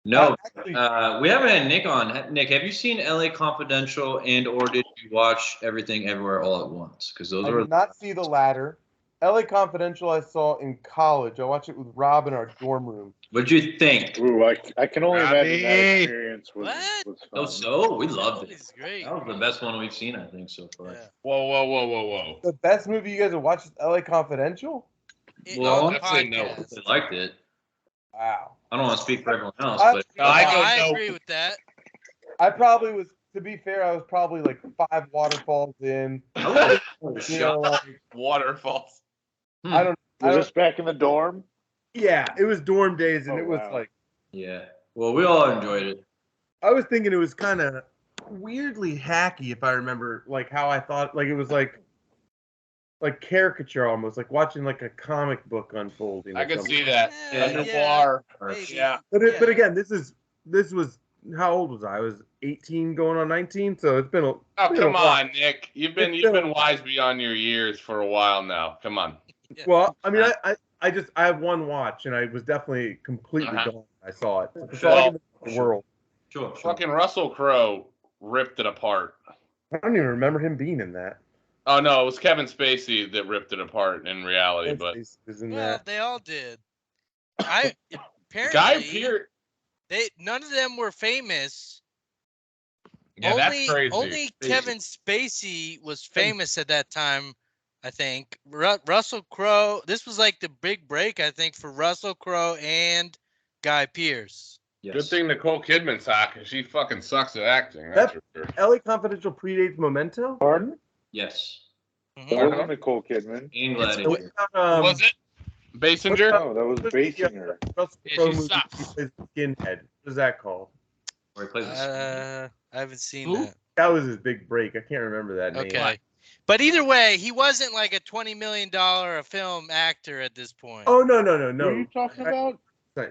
No, actually, we haven't had Nick on. Nick, have you seen LA Confidential or did you watch Everything Everywhere All at Once? Because those I were did not see the latter. LA Confidential I saw in college. I watched it with Rob in our dorm room. What'd you think? Ooh, I can only imagine that Robbie. experience was What? was Oh, fun. so we loved it. It's great. That was the best one we've seen, I think, so far. Yeah. Whoa. The best movie you guys have watched is LA Confidential? Well, On the I'd say no. podcast. They liked it. Wow. I don't want to speak for everyone else, I- but I No, don't I know. agree with that. I probably was, to be fair, I was probably like 5 waterfalls in. I love You know, like, Waterfalls. I don't know. Was this back in the dorm? Yeah, it was dorm days, and Oh, it was wow. like Yeah. Well, we all enjoyed it. I was thinking it was kind of weirdly hacky, if I remember, like how I thought, like it was like caricature almost, like watching like a comic book unfolding. I or could something. see that. Yeah, A noir. maybe. Yeah. But again, this was how old was I? I was 18 going on 19, so it's been a Oh, been a come while. on, Nick. You've been wise beyond your years for a while now. Come on. Well, I mean, I have one watch, and I was definitely completely gone. when I saw it. It's all I can think of the world. Sure. Fucking Russell Crowe ripped it apart. I don't even remember him being in that. Oh no, it was Kevin Spacey that ripped it apart in reality. But Was in Well, that. they all did. Guy Apparently, Pearce. none of them were famous. Yeah, that's crazy. Only Kevin Spacey was famous at that time, I think. Russell Crowe. This was like the big break, I think, for Russell Crowe and Guy Pearce. Yes. Good thing Nicole Kidman's hot, because she fucking sucks at acting. That's for sure. LA Confidential predates Memento. Pardon? Yes. Mhm. That wasn't Nicole Kidman. And It's Gladiator. about, Was it? Basinger? No, that was Basinger. Russell Yeah, Crowe she movie, sucks. he plays Skinhead. What is that called? Where he plays the I haven't seen Who? that. That was his big break. I can't remember that name. Okay. But either way, he wasn't like a $20 million a film actor at this point. Oh no. What are you talking about?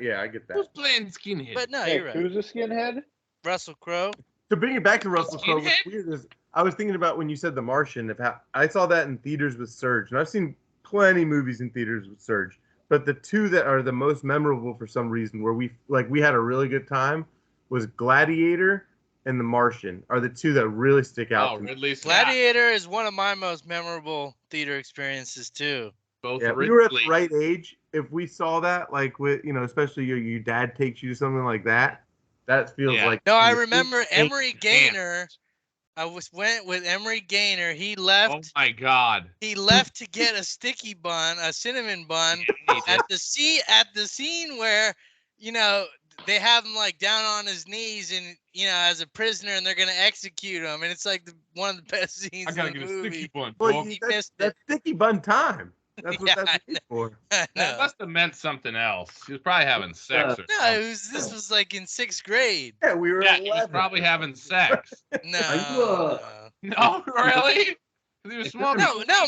Yeah, I get that. Who's playing Skinhead? But no, Nick, you're right. who's a skinhead? Russell Crowe. To bring it back to Russell Crowe, what's Skinhead? weird is I was thinking about when you said The Martian. I saw that in theaters with Surge, and I've seen plenty movies in theaters with Surge. But the two that are the most memorable for some reason, where we had a really good time, was Gladiator and The Martian. Are the two that really stick out Oh, to me. Ridley Scott. Gladiator is one of my most memorable theater experiences too. Both Yeah, we were at Ridley. the right age. If we saw that, like with especially your dad takes you to something like that, that feels Yeah. like. No, I remember Emery Gaynor. Went with Emery Gaynor. He left. Oh my God. He left to get a sticky bun, a cinnamon bun, at the scene where, they have him like down on his knees and as a prisoner, and they're gonna execute him, and it's like one of the best scenes I gotta in the get a movie. sticky bun. Well, dog. He that's missed it. sticky bun time. That's what Yeah, that's I used for. That No, must have meant something else. He was probably having sex or something. this was like in 6th grade. Yeah, we were. Yeah, he was 11. probably having sex. No, No, really? 'Cause he was smoking. no.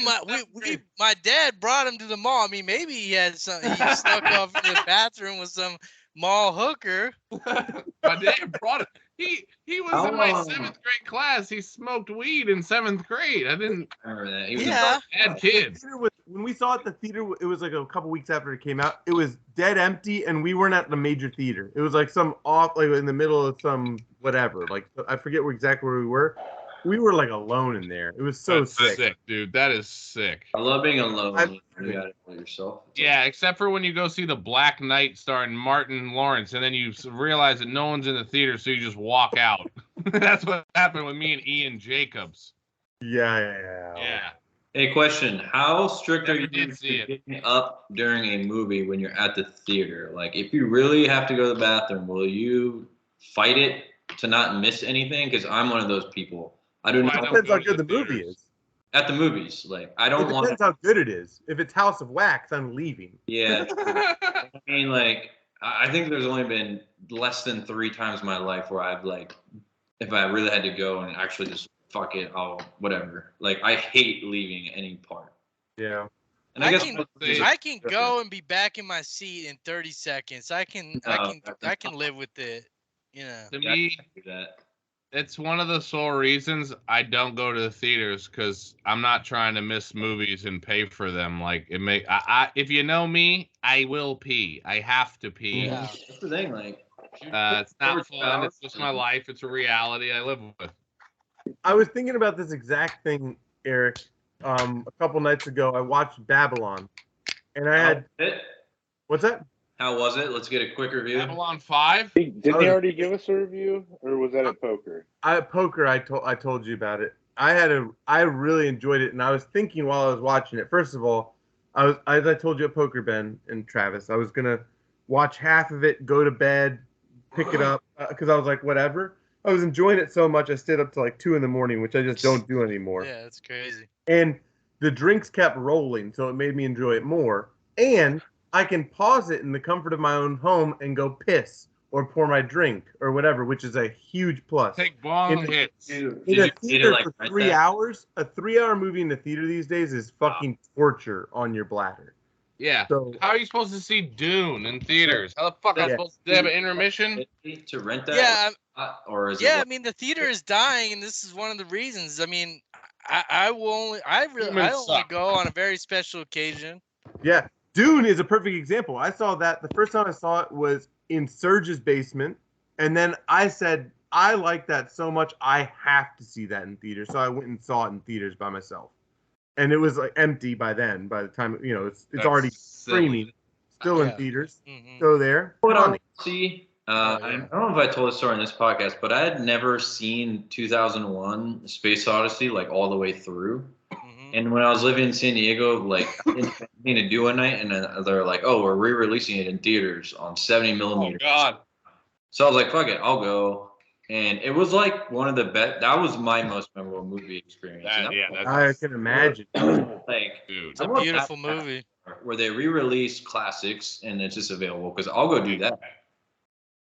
My dad brought him to the mall. I mean, maybe he had some. He snuck off in the bathroom with some mall hooker. My dad brought it. He was How in my long? 7th grade class. He smoked weed in 7th grade. I didn't. I remember that. He was Yeah. Bad kid. When we saw it at the theater, it was like a couple weeks after it came out. It was dead empty, and we weren't at the major theater. It was like some off, like in the middle of some whatever. Like I forget exactly where we were. We were like alone in there. It was so That's sick. dude. That is sick. I love being alone. I'm- You got it for yourself. Yeah, except for when you go see The Black Knight starring Martin Lawrence, and then you realize that no one's in the theater, so you just walk out. That's what happened with me and Ian Jacobs. Yeah. Yeah. Hey, question: how strict are Never you did see it. getting up during a movie when you're at the theater? Like, if you really have to go to the bathroom, will you fight it to not miss anything? Because I'm one of those people. I do Well, I not don't Depends go how to good the the movie theaters. is. at the movies. Like, I It don't want. depends how good it is. If it's House of Wax, I'm leaving. Yeah, I mean, like, I think there's only been less than 3 times in my life where I've like, if I really had to go and actually just fuck it, I'll whatever. Like, I hate leaving any part. Yeah. And I guess I can go and be back in my seat in 30 seconds. I can live with it. To me, do that. it's one of the sole reasons I don't go to the theaters, because I'm not trying to miss movies and pay for them. Like if you know me, I will pee. I have to pee. Yeah. That's the thing. Like, It's not fun. It's just my life. It's a reality I live with. I was thinking about this exact thing, Eric. A couple nights ago, I watched Babylon, and I had what's that? How was it? Let's get a quick review. Babylon 5? Didn't he already give us a review, or was that at poker? Poker. I told you about it. I really enjoyed it, and I was thinking while I was watching it. First of all, as I told you at poker, Ben and Travis, I was gonna watch half of it, go to bed, pick it up, because I was like, whatever. I was enjoying it so much, I stayed up till like 2 a.m, which I just don't do anymore. Yeah, that's crazy. And the drinks kept rolling, so it made me enjoy it more. and I can pause it in the comfort of my own home and go piss or pour my drink or whatever, which is a huge plus. Take bong In- hits. Did In you a need to, theater like, for rent 3 that? hours, a 3-hour movie in the theater these days is fucking torture on your bladder. Yeah. So How are you supposed to see Dune in theaters? How the fuck am I Yeah. supposed to have an intermission? To rent that? Yeah, Or is it? yeah. I like- mean, the theater is dying, and this is one of the reasons. I mean, I only Humans suck. go on a very special occasion. yeah, Dune is a perfect example. I saw that the first time I saw it was in Surge's basement, and then I said I like that so much I have to see that in theaters. So I went and saw it in theaters by myself, and it was like empty by then. By the time it's That's already silly. streaming, still in Yeah. theaters. Mhm. So there. What I Funny. want to see, Oh, I yeah. don't know if I told this story in this podcast, but I had never seen 2001: Space Odyssey like all the way through. Mhm. And when I was living in San Diego, like I didn't have anything to do one night, and then they're like, "Oh, we're re-releasing it in theaters on 70 Oh millimeter." God. So I was like, "Fuck it, I'll go." And it was like one of the best. That was my most memorable movie experience. And I can imagine. like, Dude. It's a beautiful movie. where they re-release classics and it's just available because I'll go do that.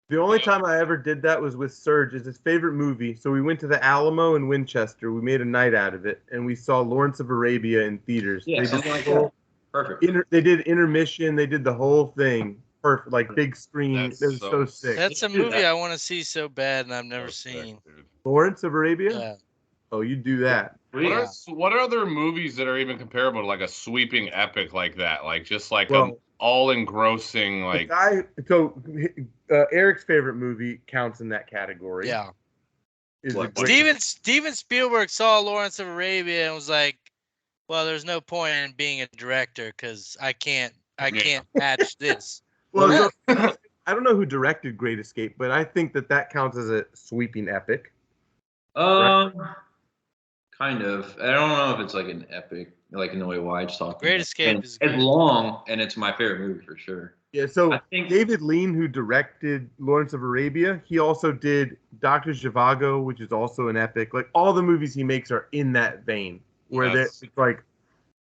The only time I ever did that was with Serge. It's his favorite movie. So we went to the Alamo in Winchester. We made a night out of it, and we saw Lawrence of Arabia in theaters. Yeah, They did something the like whole- that. Perfect. They did intermission. They did the whole thing. Perfect, like big screen. That's It was so so sick. That's a do movie that. I want to see so bad, and I've never So seen. sick, dude. Lawrence of Arabia. Yeah. Oh, you do that. What are other movies that are even comparable to like a sweeping epic like that? Like just like Well, a all engrossing The like guy. So Eric's favorite movie counts in that category. Yeah. Is What? a great, Steven Spielberg saw Lawrence of Arabia and was like, "Well, there's no point in being a director because I can't match this." Well, so, I don't know who directed Great Escape, but I think that counts as a sweeping epic. Kind of. I don't know if it's like an epic, like in the way Wide's talking. Great about. Escape And is it's good. long, and it's my favorite movie for sure. Yeah, so I think David Lean, who directed Lawrence of Arabia, he also did Dr. Zhivago, which is also an epic. Like all the movies he makes are in that vein, where it's like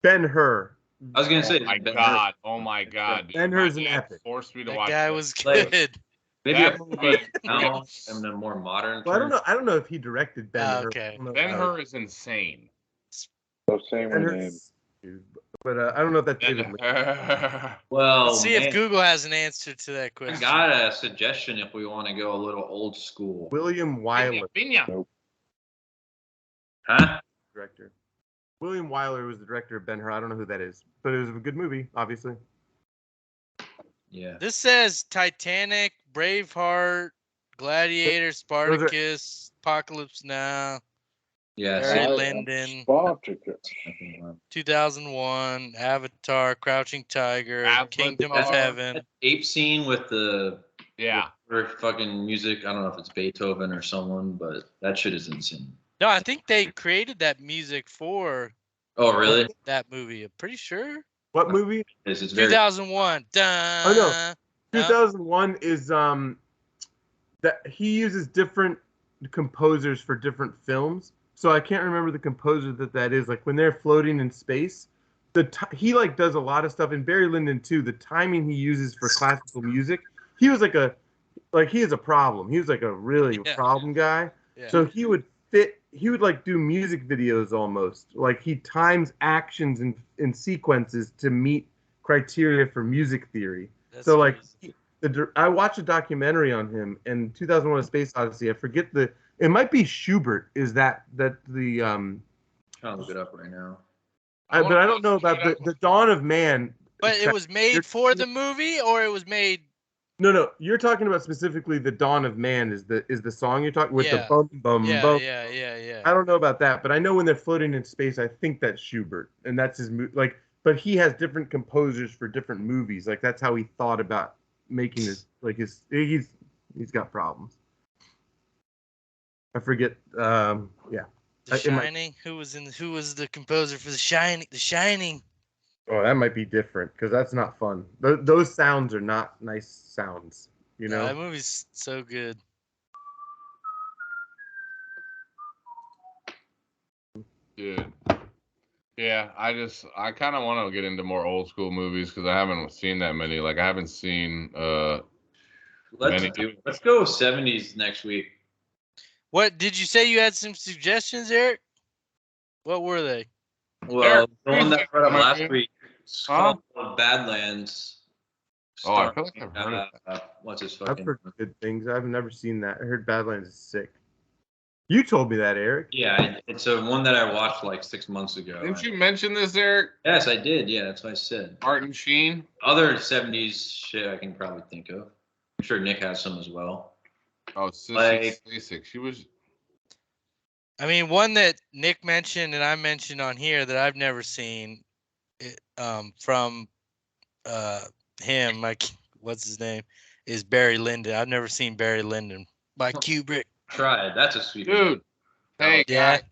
Ben-Hur. I was gonna say, oh my Ben-Hur. god, oh my god, dude. Ben-Hur's My an dad epic. forced me to That watch guy that. was Like- good. Maybe That a movie- now in a more modern. Well, term. I don't know if he directed Ben-Hur. Okay. I don't know Ben-Hur is insane. So same with name. Ben-Hur's- But I don't know if that's David Lean. Well, Let's see man, if Google has an answer to that I question. got a suggestion if we want to go a little old school. William Wyler, Piña. Huh? director. William Wyler was the director of Ben-Hur. I don't know who that is, but it was a good movie, obviously. Yeah. This says Titanic, Braveheart, Gladiator, Spartacus, Apocalypse Now, Yeah. Barry see, Lyndon, Spartacus. 2001, Avatar, Crouching Tiger, Avatar. Kingdom of Heaven. that ape scene with the Yeah. fucking music. I don't know if it's Beethoven or someone, but that shit is insane. No, I think they created that music for Oh, really? that movie. I'm pretty sure. What movie? It's very 2001. Dun, Oh, no. no? 2001 is that he uses different composers for different films. So I can't remember the composer that is. Like when they're floating in space, he like does a lot of stuff. In Barry Lyndon too, the timing he uses for classical music, he was he is a problem. He was like a really problem guy. Yeah. So he would like do music videos almost. Like he times actions in sequences to meet criteria for music theory. That's So like crazy. I watched a documentary on him in 2001: A Space Odyssey. I forget it might be Schubert. Is that the trying to look it up right now. but I don't know about the Dawn of Man. But it was made for the movie, or it was made. No. You're talking about specifically the Dawn of Man is the song you're talking with the bum bum Yeah, bum. yeah. I don't know about that, but I know when they're floating in space, I think that's Schubert, and that's his like. But he has different composers for different movies. Like that's how he thought about making his he's got problems. I forget. Yeah. The Shining. Who was the composer for The Shining? The Shining. Oh, that might be different because that's not fun. Those sounds are not nice sounds. You know. That movie's so good. Dude. Yeah, I kind of want to get into more old school movies because I haven't seen that many. Like I haven't seen many. Let's go 70s next week. What did you say? You had some suggestions, Eric? What were they? Well, the one that I brought up my last man. week, it's called Badlands. Oh, I feel like I've heard of that. What's his I've fucking? heard good things. I've never seen that. I heard Badlands is sick. You told me that, Eric. Yeah, it's a one that I watched like 6 months ago. Didn't you mention this, Eric? Yes, I did. Yeah, that's what I said. Martin Sheen. Other 70s shit I can probably think of. I'm sure Nick has some as well. Oh, Sissy Like- Spacek. She was. I mean, one that Nick mentioned and I mentioned on here that I've never seen, from him, like what's his name, is Barry Lyndon. I've never seen Barry Lyndon by Kubrick. Try it. That's a sweet Dude. Hey, Yeah. guy.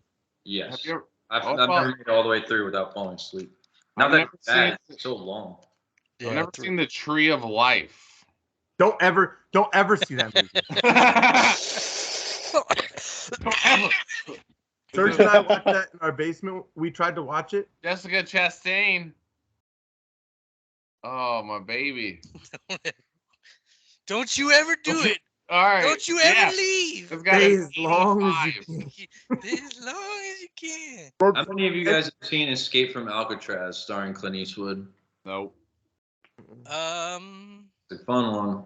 Yes. Have you ever, I've Oh, never well- made it all the way through without falling asleep. Not I've that never it's bad. seen- It's so long. Yeah, I've never three. seen The Tree of Life. Don't ever see that movie. Don't ever. Serge and I watched that in our basement. We tried to watch it. Jessica Chastain. Oh, my baby. Don't you ever do it. All right. Don't you ever yeah. leave. It's got Stay an as long as 85. you can. As long as you can. How many of you guys have seen Escape from Alcatraz starring Clint Eastwood? Nope. It's a fun one.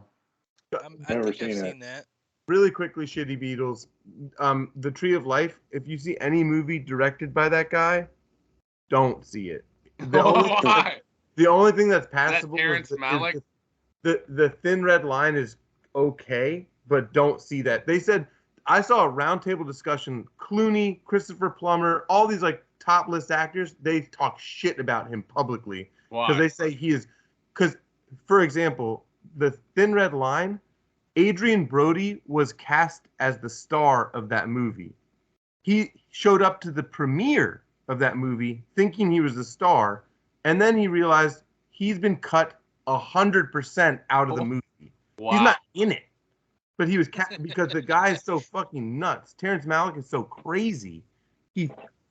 I Never think I've seen it. seen that. Really quickly, Shitty Beatles. The Tree of Life. If you see any movie directed by that guy, don't see it. Why? The only thing that's Is that passable Terrence is Malick? the Thin Red Line is okay, but don't see that. They said I saw a roundtable discussion. Clooney, Christopher Plummer, all these like top list actors, they talk shit about him publicly Why? because they say he is. Because, for example, the Thin Red Line, Adrian Brody was cast as the star of that movie. He showed up to the premiere of that movie thinking he was the star, and then he realized he's been cut 100% out of the movie. Wow. He's not in it, but he was because the guy is so fucking nuts. Terrence Malick is so crazy.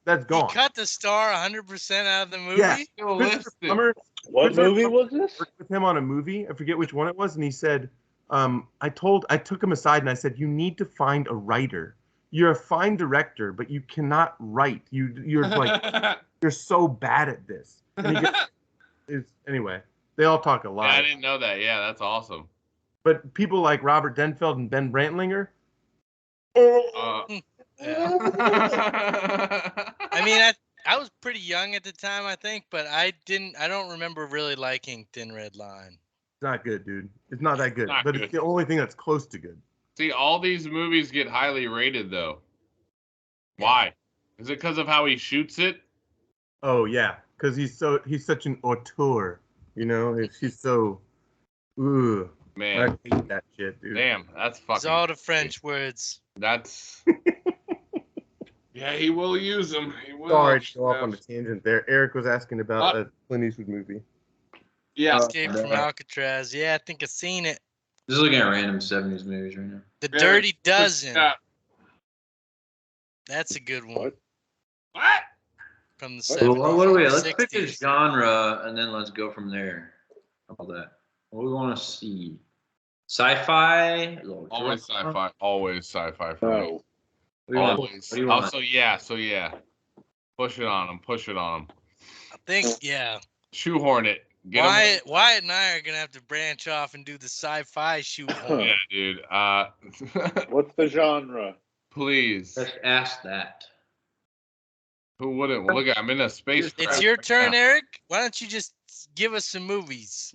That's gone. He cut the star 100% out of the movie. Yeah. Still Christopher listed. Plummer What Christopher movie Plummer was this? worked with him on a movie. I forget which one it was, and he said, I took him aside and I said, you need to find a writer. You're a fine director, but you cannot write. You're like you're so bad at this. And he goes, anyway, they all talk a Yeah, lot. I didn't know that. Yeah, that's awesome. But people like Robert Denfeld and Ben Brantlinger. Yeah. I mean, I was pretty young at the time, I think, but I don't remember really liking Thin Red Line. It's not good, dude. It's not that good. Not But good. it's the only thing that's close to good. See, all these movies get highly rated, though. Why? Is it because of how he shoots it? Oh yeah, because he's such an auteur. You know, he's so. Ooh, Man, I hate that shit, dude. damn, that's It's fucking. all the French words. That's. Yeah, he will use them. He will. Sorry to go off on a tangent there. Eric was asking about a Clint Eastwood movie. Yeah. Escape from Alcatraz. Yeah, I think I've seen it. Just looking at random 70s movies right now. The Yeah, Dirty Dozen. Yeah. That's a good one. What? What? From the What? 70s. Well, what do we? Let's pick a 60s. genre and then let's go from there. How about that? What do we want to see? Sci-fi? Always sci-fi. Always sci-fi for me. No. What do you want? Always. What do you want? So yeah. Push it on him. Push it on him. I think, yeah. Shoehorn it. Get him. Wyatt and I are going to have to branch off and do the sci-fi shoot. Yeah, dude. What's the genre? Please. Let's ask that. Who wouldn't? Well, look at I'm in a space. It's craft your right turn, now. Eric. Why don't you just give us some movies?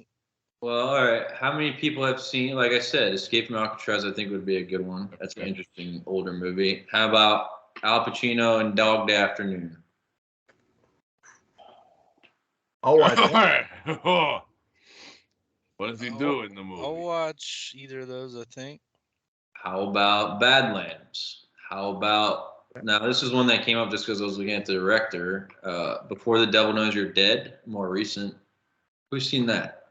Well, all right. How many people have seen, like I said, Escape from Alcatraz, I think would be a good one. That's an interesting older movie. How about Al Pacino and Dog Day Afternoon? Oh, I What does he do in the movie? I'll watch either of those, I think. How about Badlands? How about, now this is one that came up just because I was looking at the director. Before the Devil Knows You're Dead, more recent. Who's seen that?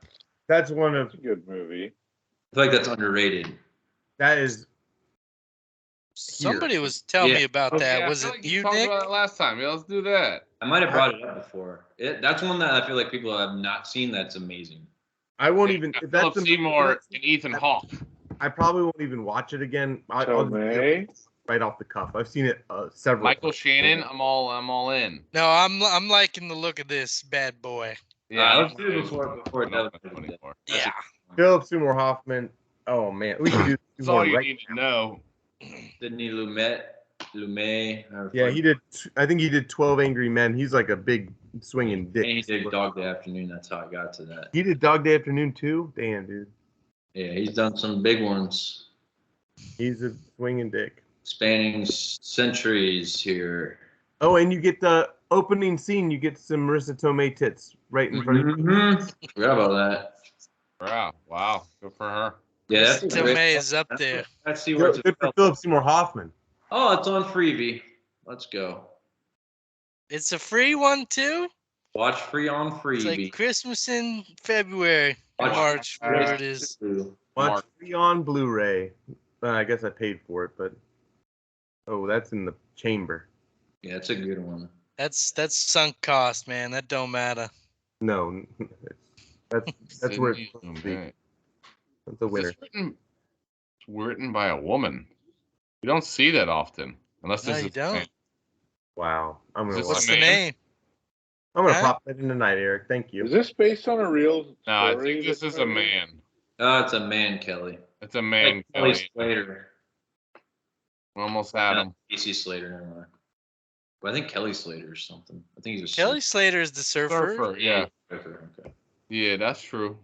that's one of It's a good movie. I feel like that's underrated. that is. Somebody was telling Yeah. me about Okay, that. I Was feel it like you, talked Nick? about that last time. Yeah, let's do that. I might have brought it up before. That's one that I feel like people have not seen. That's amazing. I won't even. If that's Philip Seymour and Ethan Hawke. I probably won't even watch it again. I'll just right off the cuff. I've seen it several. Michael times. Shannon. I'm all in. No, I'm liking the look of this bad boy. Yeah, let's do it before Yeah. Philip Seymour Hoffman. Oh man, we can do. That's all you need to know. Sidney Lumet. Yeah, he did. I think he did 12 Angry Men. He's like a big swinging dick. And he did Dog Day Afternoon. That's how I got to that. He did Dog Day Afternoon too. Damn, dude. Yeah, he's done some big ones. He's a swinging dick. Spanning centuries here. Oh, and you get the opening scene. You get some Marissa Tomei tits right in front of you. Forgot about that. Wow. Good for her. Yeah, that's Tomei is up there. Let's see where it's good for Philip Seymour Hoffman. Oh, it's on Freebie. Let's go. It's a free one too. Watch free on Freebie. It's like Christmas in February, March, whatever it is. Watch free on Blu-ray. I guess I paid for it, but that's in the chamber. Yeah, it's a good one. That's sunk cost, man. That don't matter. No, that's where it's supposed to be. That's a winner. It's written by a woman. You don't see that often, unless this you is. don't. Wow, I'm gonna. What's the name? I'm gonna pop that in tonight, Eric. Thank you. Is this based on a real story? No, I think this is a man. It's a man, Kelly. It's a man, like Kelly Slater. We almost had him. Casey Slater, never mind. But I think Kelly Slater or something. I think he's a Kelly Slater is the surfer. Yeah. Surfer, okay. Yeah, that's true.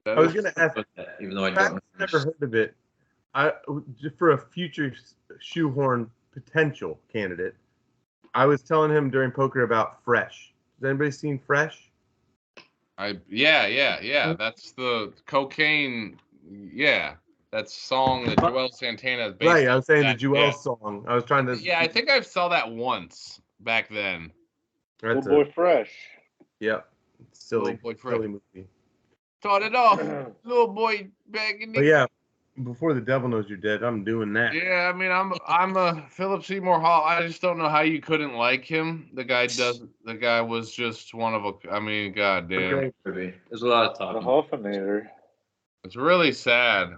I was gonna ask, even though I don't. Never heard of it. For a future shoehorn potential candidate, I was telling him during poker about Fresh. Has anybody seen Fresh? Yeah. That's the cocaine. Yeah, that song that Joel Santana is based. Right, I was saying the Joel song. I was trying to. Yeah, I think I saw that once back then. Little Boy Fresh. Yep. Silly movie. Start it off, little boy back in the. But yeah, before the devil knows you're dead, I'm doing that. Yeah, I mean, I'm a Philip Seymour Hall. I just don't know how you couldn't like him. The guy was just one of a. I mean, goddamn. There's a lot of talk. The Hoffinator. It's really sad.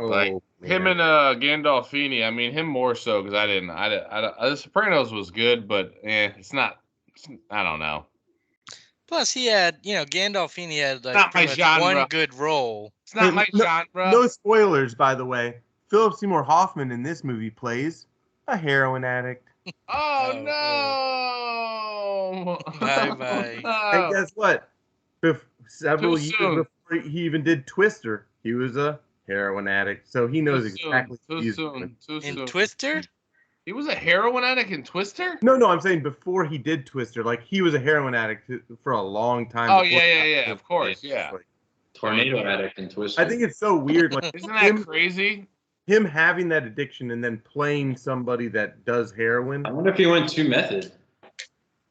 Like him and Gandolfini. I mean, him more so because I The Sopranos was good, but it's not. I don't know. Plus, he had, Gandolfini had like one good role. It's not my genre. No spoilers, by the way. Philip Seymour Hoffman in this movie plays a heroin addict. Oh no! Bye. And guess what? Several years before he even did Twister, he was a heroin addict. So he knows exactly what he's doing. In Twister? He was a heroin addict in Twister? No, I'm saying before he did Twister, like he was a heroin addict for a long time. Oh yeah, of course, yeah. Like, tornado addict in Twister. I think it's so weird. Like, isn't that crazy? Him having that addiction and then playing somebody that does heroin. I wonder if he went too method.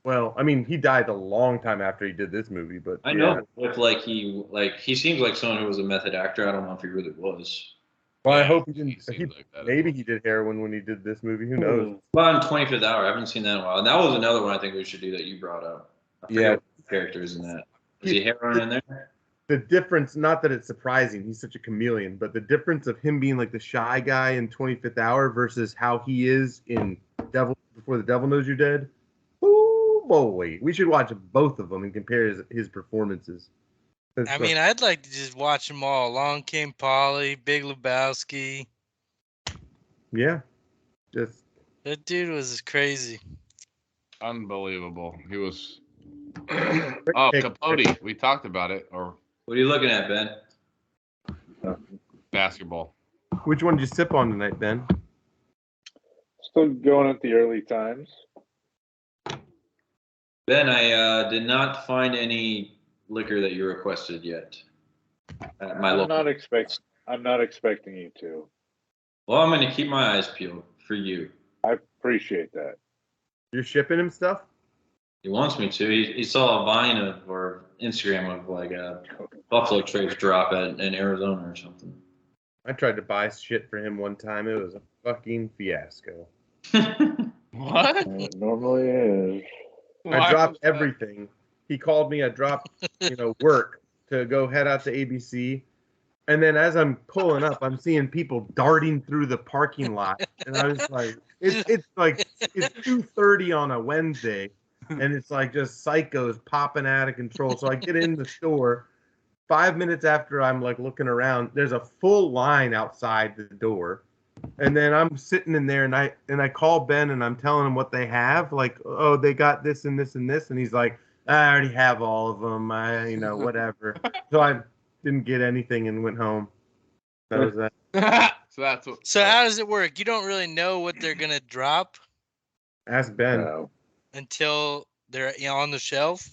Well, I mean, he died a long time after he did this movie, but I know if he seems like someone who was a method actor. I don't know if he really was. Well, I hope he didn't. Like maybe he did heroin when he did this movie. Who knows? Well, in 25th Hour, I haven't seen that in a while. And that was another one I think we should do that you brought up. What characters in that. Is he heroin in there? The difference, not that it's surprising, he's such a chameleon, but the difference of him being like the shy guy in 25th Hour versus how he is in Before the Devil Knows You're Dead. Oh boy, we should watch both of them and compare his performances. I mean, I'd like to just watch them all. Along Came Polly, Big Lebowski. Yeah, that dude was crazy. Unbelievable. He was. Capote. We talked about it. Or what are you looking at, Ben? Basketball. Which one did you sip on tonight, Ben? Still going at the early times. Ben, I did not find any liquor that you requested yet. At my I'm not expecting you to. Well, I'm going to keep my eyes peeled for you. I appreciate that. You're shipping him stuff? He wants me to. He saw a Vine or Instagram of like a Buffalo Trace drop in Arizona or something. I tried to buy shit for him one time. It was a fucking fiasco. What? It normally is. I Why dropped was that? everything. He called me. I dropped, work to go head out to ABC. And then as I'm pulling up, I'm seeing people darting through the parking lot, and I was like, it's 2:30 on a Wednesday, and it's like just psychos popping out of control. So I get in the store. 5 minutes after I'm like looking around, there's a full line outside the door. And then I'm sitting in there, and I call Ben, and I'm telling him what they have. Like, oh, they got this and this and this, and he's like, I already have all of them. Whatever. So I didn't get anything and went home. That was that. So that's what. So how does it work? You don't really know what they're gonna drop Ask Ben. No. until they're on the shelf.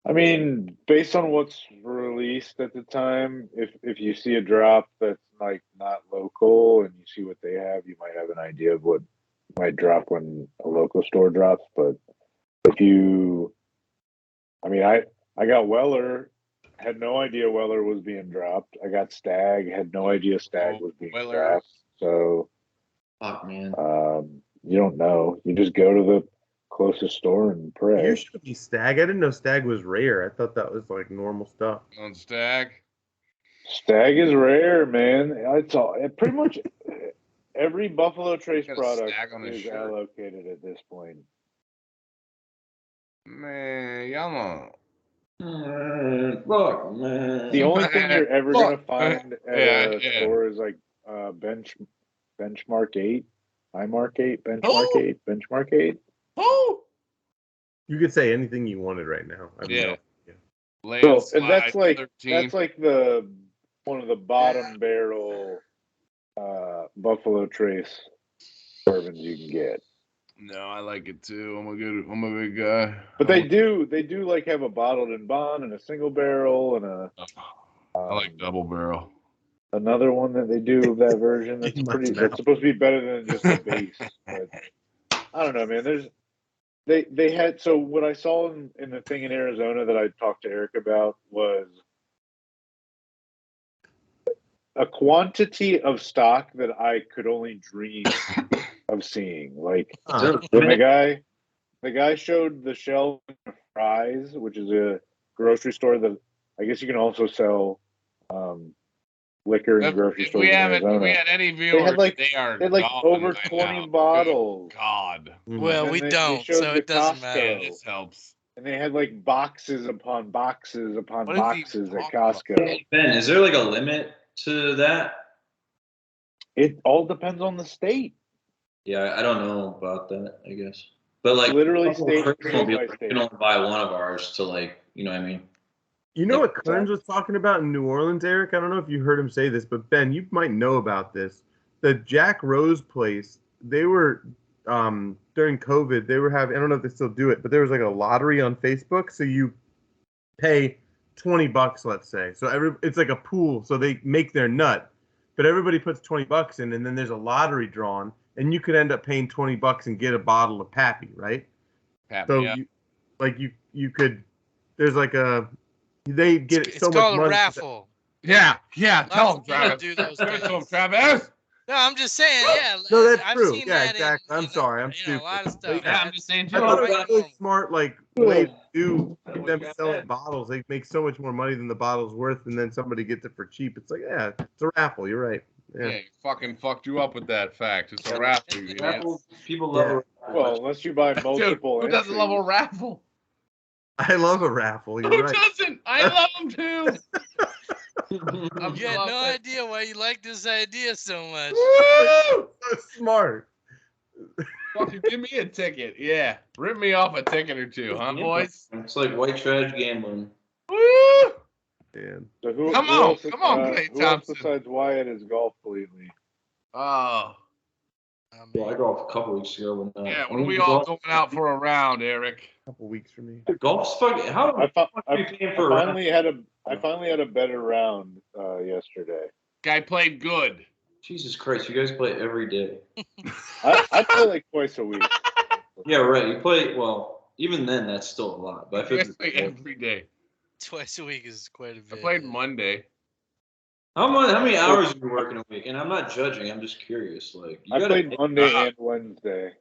I mean, based on what's released at the time, if you see a drop that's like not local and you see what they have, you might have an idea of what might drop when a local store drops. But if you, I mean, I got Weller, had no idea Weller was being dropped. I got Stag, had no idea Stag was being Weller. dropped. So, Fuck, man. you don't know. You just go to the closest store and pray. You should be Stag. I didn't know Stag was rare. I thought that was like normal stuff. On Stag. Stag is rare, man. It's all pretty much every Buffalo Trace Got a product stag on his is shirt. allocated at this point. Man, y'all Fuck, man. The only thing you're ever gonna find at a Yeah. store is like Benchmark 8, iMark 8, Benchmark Oh! 8, Benchmark 8. Oh! You could say anything you wanted right now. I Yeah. So Landslide, and that's like 13. the one of the bottom barrel Buffalo Trace bourbons you can get. No, I like it too. I'm a big guy. But they do like have a bottled in bond and a single barrel and I like double barrel. another one that they do of that version that's In my pretty. mouth. That's supposed to be better than just the base. But I don't know, man. They had, so what I saw in the thing in Arizona that I talked to Eric about was a quantity of stock that I could only dream of seeing. Like when the guy showed the shelf of Fry's, which is a grocery store that I guess you can also sell liquor in grocery If stores we in haven't, Arizona. we had any viewers, they are they had like gone over by 20 now. bottles. Good God. Well, And we they don't, showed so the it doesn't Costco. matter. Yeah, this helps. And they had like boxes upon boxes upon What is he boxes at talking about? Costco. Ben, is there like a limit to that? It all depends on the state. Yeah, I don't know about that, I guess. But like, Literally Buffalo state Trace will be by like, state. you can only buy one of ours to like, you know what I mean? You know what Kearns was talking about in New Orleans, Eric? I don't know if you heard him say this, but Ben, you might know about this. The Jack Rose place, they were during COVID, they were having, I don't know if they still do it, but there was like a lottery on Facebook. So you pay $20, let's say. So it's like a pool. So they make their nut, but everybody puts $20 in, and then there's a lottery drawn, and you could end up paying $20 and get a bottle of Pappy, right? So you could, there's like they get It's so much called a money. raffle. Yeah. Tell him, Lots of people Travis. do those Give it to him, things. Travis. No, I'm just saying, yeah. No, that's I've true. seen Yeah, that exactly. I'm sorry. I'm stupid. a lot of But stuff. yeah, I'm just saying, I thought it was Right. a really smart way to do them selling bottles. They make so much more money than the bottle's worth, and then somebody gets it for cheap. It's like, yeah, it's a raffle. You're right. Yeah, Yeah. he fucking fucked you up with that fact. It's a raffle, you idiot. Raffle, people love it. Well, unless you buy multiple Dude, who doesn't love a entries. raffle? I love a raffle. Who You're right. doesn't? I love them too. You had no idea why you like this idea so much. Woo! So smart. Fucking give me a ticket. Yeah. Rip me off a ticket or two, huh, boys? It's like white trash gambling. Woo! Man. So who Come else, on, Clay who else Thompson. besides Wyatt is golf lately? Oh. Yeah, I golfed a couple weeks ago. But, Yeah, when are we all going out for a round, Eric? A couple weeks for me. Golf's fucking. How I finally had a round? better round yesterday. Guy played good. Jesus Christ, you guys play every day. I play like twice a week. Yeah, right. You play well. Even then, that's still a lot. But I You feel guys play every day. Twice a week is quite a bit. I played Monday. How many hours are you working a week? And I'm not judging. I'm just curious. Like, I played Monday and Wednesday.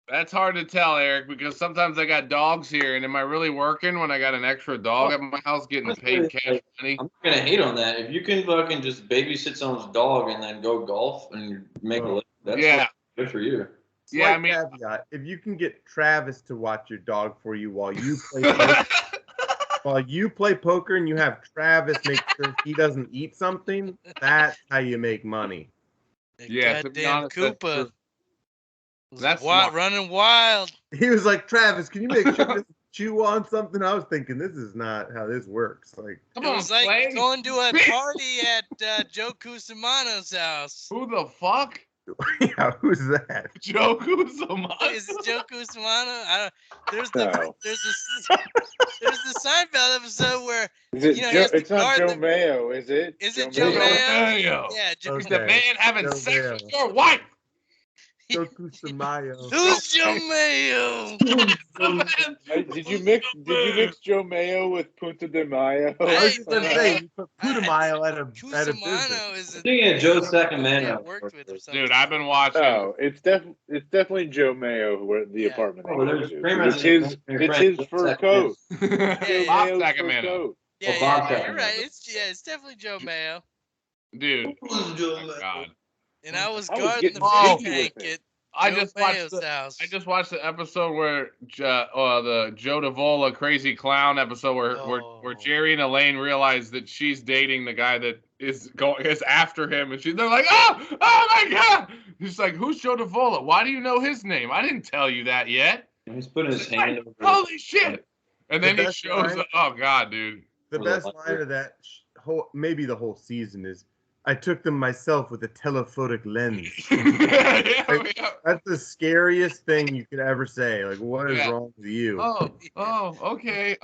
That's hard to tell, Eric, because sometimes I got dogs here, and am I really working when I got an extra dog at my house getting paid cash money? I'm not gonna hate on that. If you can fucking just babysit someone's dog and then go golf and make a living, that's good for you. Slight caveat: if you can get Travis to watch your dog for you while you play poker, and you have Travis make sure he doesn't eat something, that's how you make money. Yeah, goddamn Koopa. That's running wild. He was like, Travis, can you make sure to chew on something? I was thinking, this is not how this works. Like, it was like going to a party at Joe Cusimano's house. Who the fuck? Yeah, who's that? Joe Cusimano. Is it Joe Cusimano? There's the Seinfeld episode where it's not Joe Mayo, is it? Is it Joe Mayo? Yeah, Joe. The man having sex with your wife. Joe Cusimano. Who's Joe Mayo? Did you mix Joe Mayo with Punta de Mayo? I was just gonna say you put Punta Mayo at a Cusimano is a Joe Sacramento. Dude, I've been watching. Oh, it's definitely Joe Mayo who the apartment. It's his fur coat. Bob Sacramento. Yeah, you're right. It's definitely Joe Mayo. Dude, oh God. And I was guarding the fish tank at I just watched the episode where the Joe Davola Crazy Clown episode where Jerry and Elaine realize that she's dating the guy that is after him, and they're like, oh my God! He's like, who's Joe Davola? Why do you know his name? I didn't tell you that yet. He's putting his hand over. Holy shit! And then he shows up. Oh God, dude. The best line of that maybe the whole season is, I took them myself with a telephotic lens. That's the scariest thing you could ever say. Like, what is wrong with you? Okay.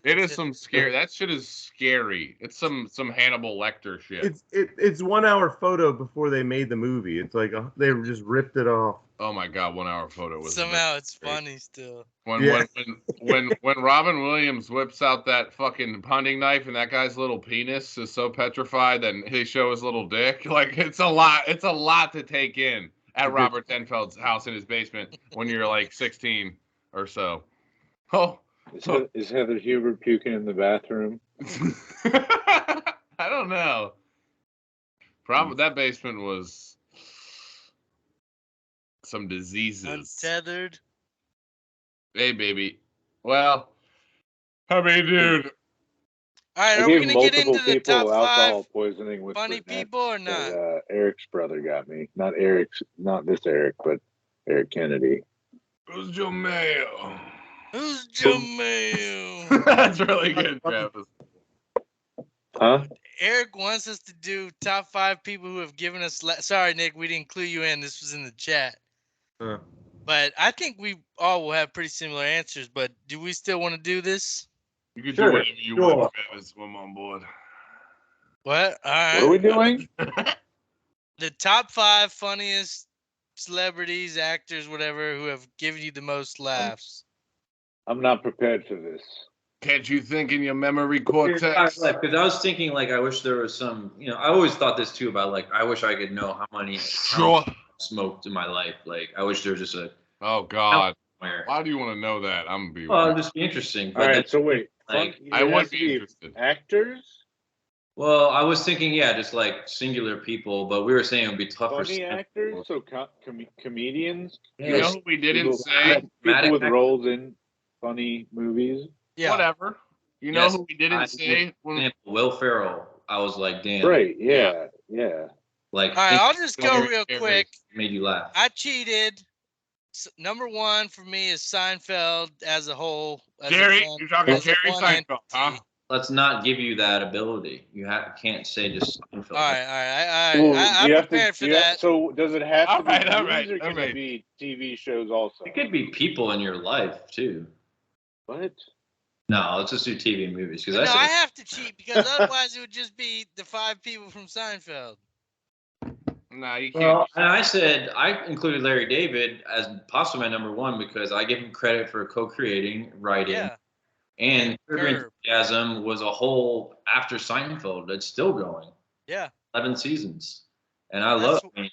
It is some scary. That shit is scary. It's some Hannibal Lecter shit. It's 1 hour photo before they made the movie. It's like they just ripped it off. Oh my God, 1 hour photo was somehow it's funny still. When Robin Williams whips out that fucking hunting knife and that guy's little penis is so petrified that they show his little dick. Like it's a lot to take in at Robert Tenfeld's house in his basement when you're like 16 or so. Is Heather Hubert puking in the bathroom? I don't know. Probably that basement was some diseases. Untethered. Hey, baby. Well, I mean, dude. All right, are we going to get into the top 5 poisoning with funny people or not? Eric's brother got me. Not this Eric, but Eric Kennedy. Who's Joe Mayo? Who's Joe Mayo? That's really good, Travis. Huh? Eric wants us to do top 5 people who have given us. Sorry, Nick, we didn't clue you in. This was in the chat. But I think we all will have pretty similar answers. But do we still want to do this? You can do whatever you want, Travis. I'm on board. What? All right. What are we doing? The top 5 funniest celebrities, actors, whatever, who have given you the most laughs. I'm not prepared for this. Can't you think in your memory cortex? Because I was thinking, like, I wish there was some, I always thought this too about, like, I wish I could know how many smoked in my life. Like, I wish there was just a. Oh, God. Why do you want to know that? I'm going to be. Well, it'd just be interesting. All right, so wait. Like, I would be interested. Actors? Well, I was thinking, just like singular people, but we were saying it would be tougher. Funny actors? So comedians? You know who we didn't say? People with roles in funny movies? Yeah. Whatever. You know who we didn't say? Will Ferrell. I was like, damn. Right, yeah. Like, all right, I'll just go real quick. Made you laugh. I cheated. Number 1 for me is Seinfeld as a whole. Jerry, you're talking Jerry Seinfeld, huh? Let's not give you that ability. You can't say just Seinfeld. All right. I'm prepared for that. So does it have to be movies or can it be TV shows also? It could be people in your life too. What? No, let's just do TV and movies. No, I have to cheat because otherwise it would just be the 5 people from Seinfeld. No, you can't. Well, and I said I included Larry David as possibly my number 1 because I give him credit for co-creating, writing, And Curb Your Curb. Enthusiasm was a whole after Seinfeld. It's still going. Yeah. 11 seasons. And I That's- love. I mean,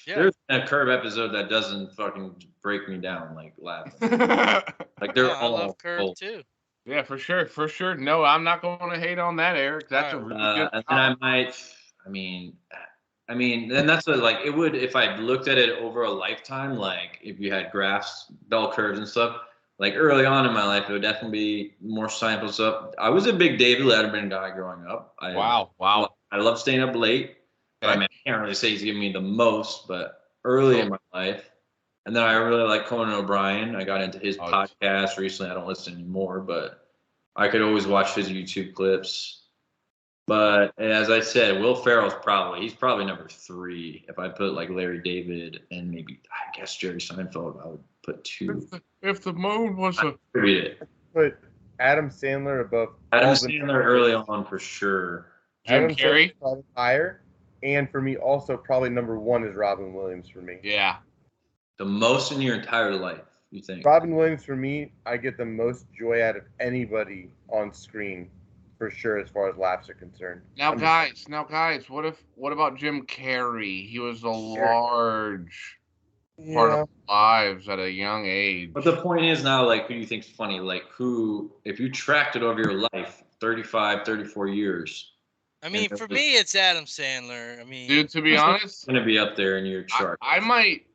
Yeah. there's a Curb episode that doesn't fucking break me down like laughing. Like they're No, I all love Curb gold. too. Yeah, for sure. No, I'm not going to hate on that, Eric. That's a Alright. really good. And then I might. I mean, then that's what like it would if I looked at it over a lifetime. Like if you had graphs, bell curves, and stuff. Like early on in my life, it would definitely be more Seinfeld stuff. I was a big David Letterman guy growing up. Wow. I love staying up late. But I mean, I can't really say he's giving me the most, but early in my life. And then I really like Conan O'Brien. I got into his podcast recently. I don't listen anymore, but I could always watch his YouTube clips. But as I said, Will Ferrell's he's probably number 3. If I put like Larry David and maybe I guess Jerry Seinfeld, I would put 2. If the moon was a Read it. Put Adam Sandler above Adam all the Sandler early on for sure. Jim Adam Carrey. Sandler's probably higher, and for me also probably number 1 is Robin Williams for me. Yeah. The most in your entire life, you think? Robin Williams for me, I get the most joy out of anybody on screen, for sure, as far as laughs are concerned. Now, guys, what about Jim Carrey? He was a large part of lives at a young age. But the point is now, like, who do you think's funny? Like, who, if you tracked it over your life, 35, 34 years. I mean, for me, it's Adam Sandler. I mean, dude, to be honest, it's going to be up there in your chart. I might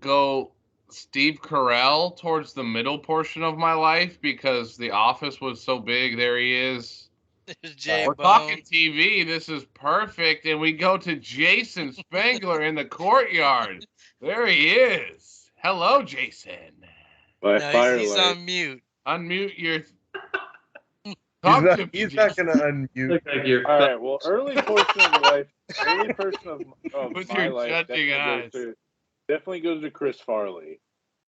go Steve Carell towards the middle portion of my life because The Office was so big. There he is. We're talking TV. This is perfect. And we go to Jason Spengler in the courtyard. There he is. Hello, Jason. By firelight. He's on mute. Unmute your. He's not going to unmute. All right. Well, early portion of life, early portion of With my your life judging eyes. definitely goes to Chris Farley.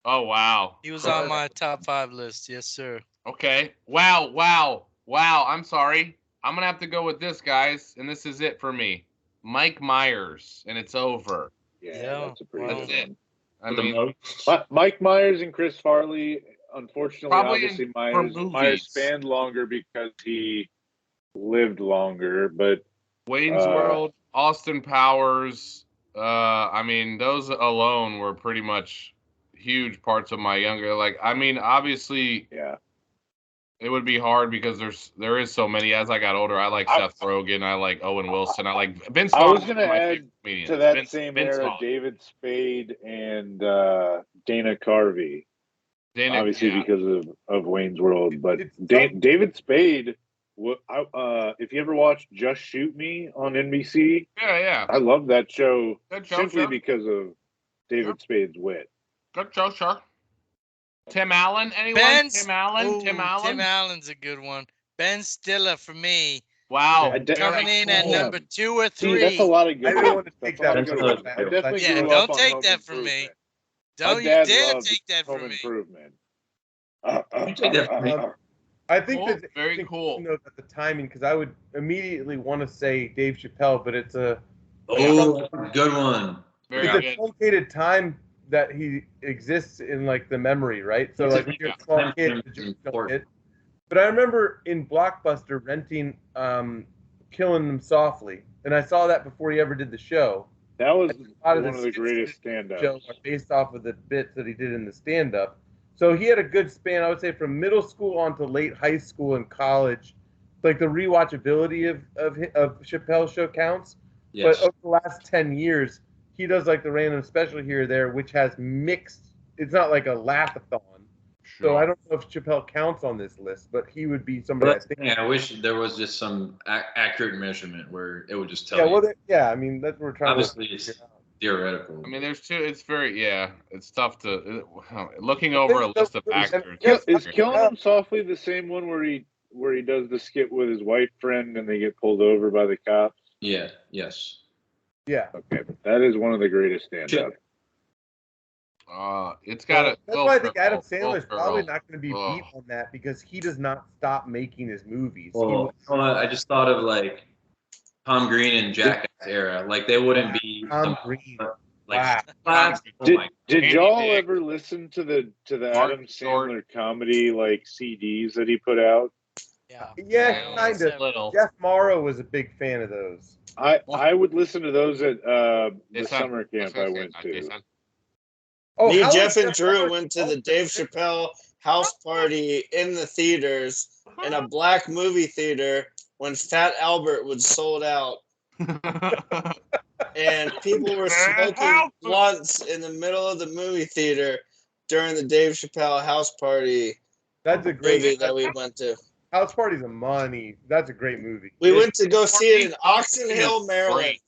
Oh, wow. He was on my top 5 list. Yes, sir. Okay. Wow. I'm sorry. I'm going to have to go with this, guys. And this is it for me. Mike Myers. And it's over. Yeah. That's a pretty That's good it. one. I mean, Mike Myers and Chris Farley, unfortunately, probably obviously in Myers spanned longer because he lived longer, but Wayne's World, Austin Powers. I mean, those alone were pretty much huge parts of my younger. Like, I mean, obviously, it would be hard because there is so many. As I got older, I like Seth Rogen, I like Owen Wilson, I like Vince Vaughn. I was going to add to that same era Vaughn. David Spade and Dana Carvey. Obviously because of Wayne's World, but David Spade. If you ever watched Just Shoot Me on NBC, I love that show simply because of David Spade's wit. Good show, sure. Tim Allen, anyone? Tim Allen. Tim Allen's a good one. Ben Stiller for me. Wow, coming in at number 2 or 3. See, that's a lot of good. I don't want to take that. Don't take that from me. Don't you dare take that from me. I think that's very cool. About the timing, because I would immediately want to say Dave Chappelle, but it's a good one. It's a truncated time that he exists in like the memory, right? So like when you're a small kid, the jokes don't hit. But I remember in Blockbuster renting Killing Them Softly, and I saw that before he ever did the show. That was one of the greatest stand-ups. Shows are based off of the bits that he did in the stand-up. So he had a good span, I would say, from middle school on to late high school and college. Like the rewatchability of Chappelle's show counts. Yes. But over the last 10 years, he does like the random special here or there, which has mixed. It's not like a laugh-a-thon. Sure. So I don't know if Chappelle counts on this list, but he would be somebody. I think. I wish there was just some accurate measurement where it would just tell you. Well, I mean, that's what we're trying obviously to. Obviously, it's theoretical. I mean, there's two. It's very it's tough to looking over a list of actors. Is Killing Them Softly the same one where he does the skit with his white friend and they get pulled over by the cops? Yeah. Yes. Yeah. Okay, but that is one of the greatest stand-ups. It's got to. That's why I think Adam Sandler is probably not going to be beat on that because he does not stop making his movies. Well, I just thought of like Tom Green and Jackass era. Like they wouldn't be. Tom Green. Wow. Slaps. Oh Did, my did Andy y'all Dick. ever listen to the Martin Adam Short. Sandler comedy like CDs that he put out? Yeah. Yeah, I kind of. Little. Jeff Morrow was a big fan of those. I would listen to those at the Jason, summer camp I went to. Jason. Oh, Me, how Jeff, was and Drew Morrow? went to the Dave Chappelle house party in the theaters in a black movie theater when Fat Albert was sold out, and people were smoking blunts in the middle of the movie theater during the Dave Chappelle house party That's a great movie that we went to. House Party's a money. That's a great movie. We went to go see it in Oxon Is Hill, Maryland. great.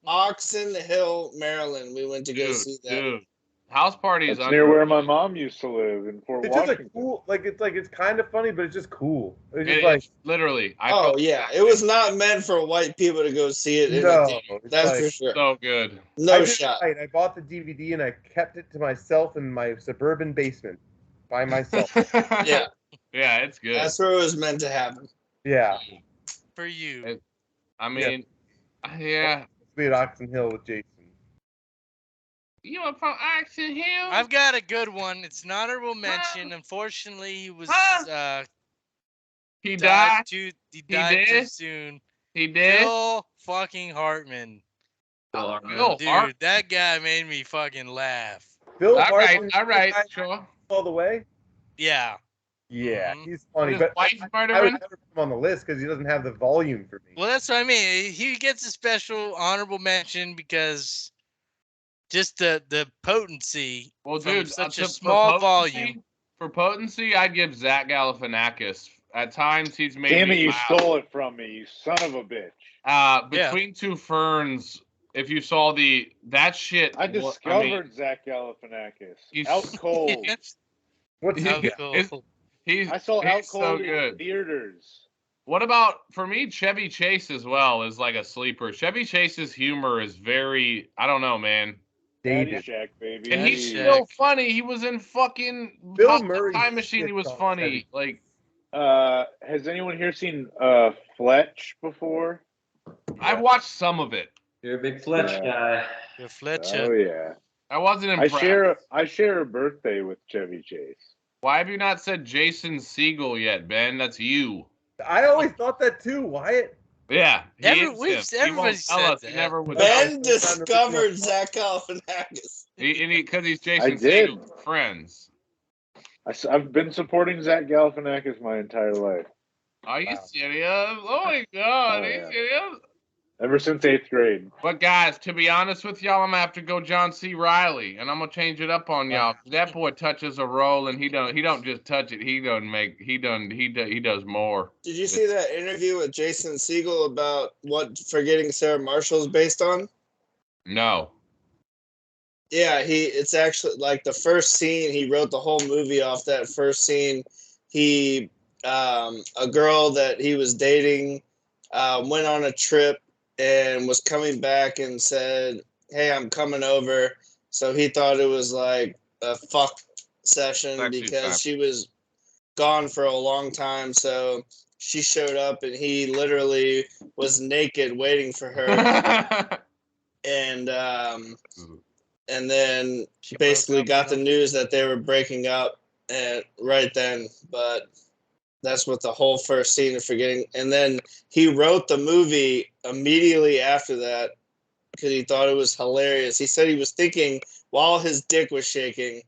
Oxon Hill, Maryland. We went to go see that. Dude, House Party is That's near where my mom used to live in Fort It's just Washington. a cool, it's kind of funny, but it's just cool. It's just It's literally. Oh yeah, it was not meant for white people to go see it in a no, theater. it's That's like, for sure. so good. No I did shot. right. I bought the DVD and I kept it to myself in my suburban basement by myself. Yeah, Yeah, it's good. that's where it was meant to happen. Yeah, For you. I mean, yeah. be at Oxon Hill with Jason. You are from Oxon Hill? I've got a good one. It's an honorable mention. Unfortunately, he was He died. He died too did? soon. He did. Phil fucking Hartman. Phil Dude, Hart. that guy made me fucking laugh. Phil All right, Hartman, all right, guy sure. all the way. Yeah. Yeah, Mhm. he's funny, His but wife I would murdering? never put him on the list because he doesn't have the volume for me. Well, that's what I mean. He gets a special honorable mention because just the potency Well, from dude, such for a small potency- volume. For potency, I'd give Zach Galifianakis. At times, he's made Damn me it, you laugh. stole it from me, you son of a bitch. Between Two Ferns, if you saw that shit. I discovered Zach Galifianakis. he's- Out cold. What's He- he he's- got? he's I saw Out he's so Cold in good. theaters. What about, for me, Chevy Chase as well is like a sleeper. Chevy Chase's humor is very, I don't know, man. Daddy Dated. Shack, baby. And he's Shack. still funny. He was in fucking Bill Murray's Time Machine. He was shit on funny. Chevy. Like, Has anyone here seen Fletch before? I've watched some of it. You're a big Fletch Yeah. guy. The Oh Fletcher. yeah. I wasn't I impressed. share a birthday with Chevy Chase. Why have you not said Jason Segel yet, Ben? That's you. I always thought that too, Wyatt. Yeah. Everybody He won't tell said us. He that. never would. Ben discovered Zach Galifianakis. Because he's Jason I did. Segel's friends. I've been supporting Zach Galifianakis my entire life. Are you Wow. serious? Oh my God. Oh, Are you yeah. serious? Ever since 8th grade. But guys, to be honest with y'all, I'm gonna have to go John C. Riley, and I'm gonna change it up on y'all. That boy touches a role, and he don't just touch it. He does more. Did you see that interview with Jason Segel about what Forgetting Sarah Marshall is based on? No. Yeah, it's actually like the first scene. He wrote the whole movie off that first scene. He, a girl that he was dating, went on a trip and was coming back and said, "Hey, I'm coming over." So he thought it was like a fuck session Sexy because time. she was gone for a long time. So she showed up and he literally was naked waiting for her. And then She basically broke up got the with him. news that they were breaking up right then. But that's what the whole first scene of Forgetting. And then he wrote the movie immediately after that because he thought it was hilarious. He said he was thinking while his dick was shaking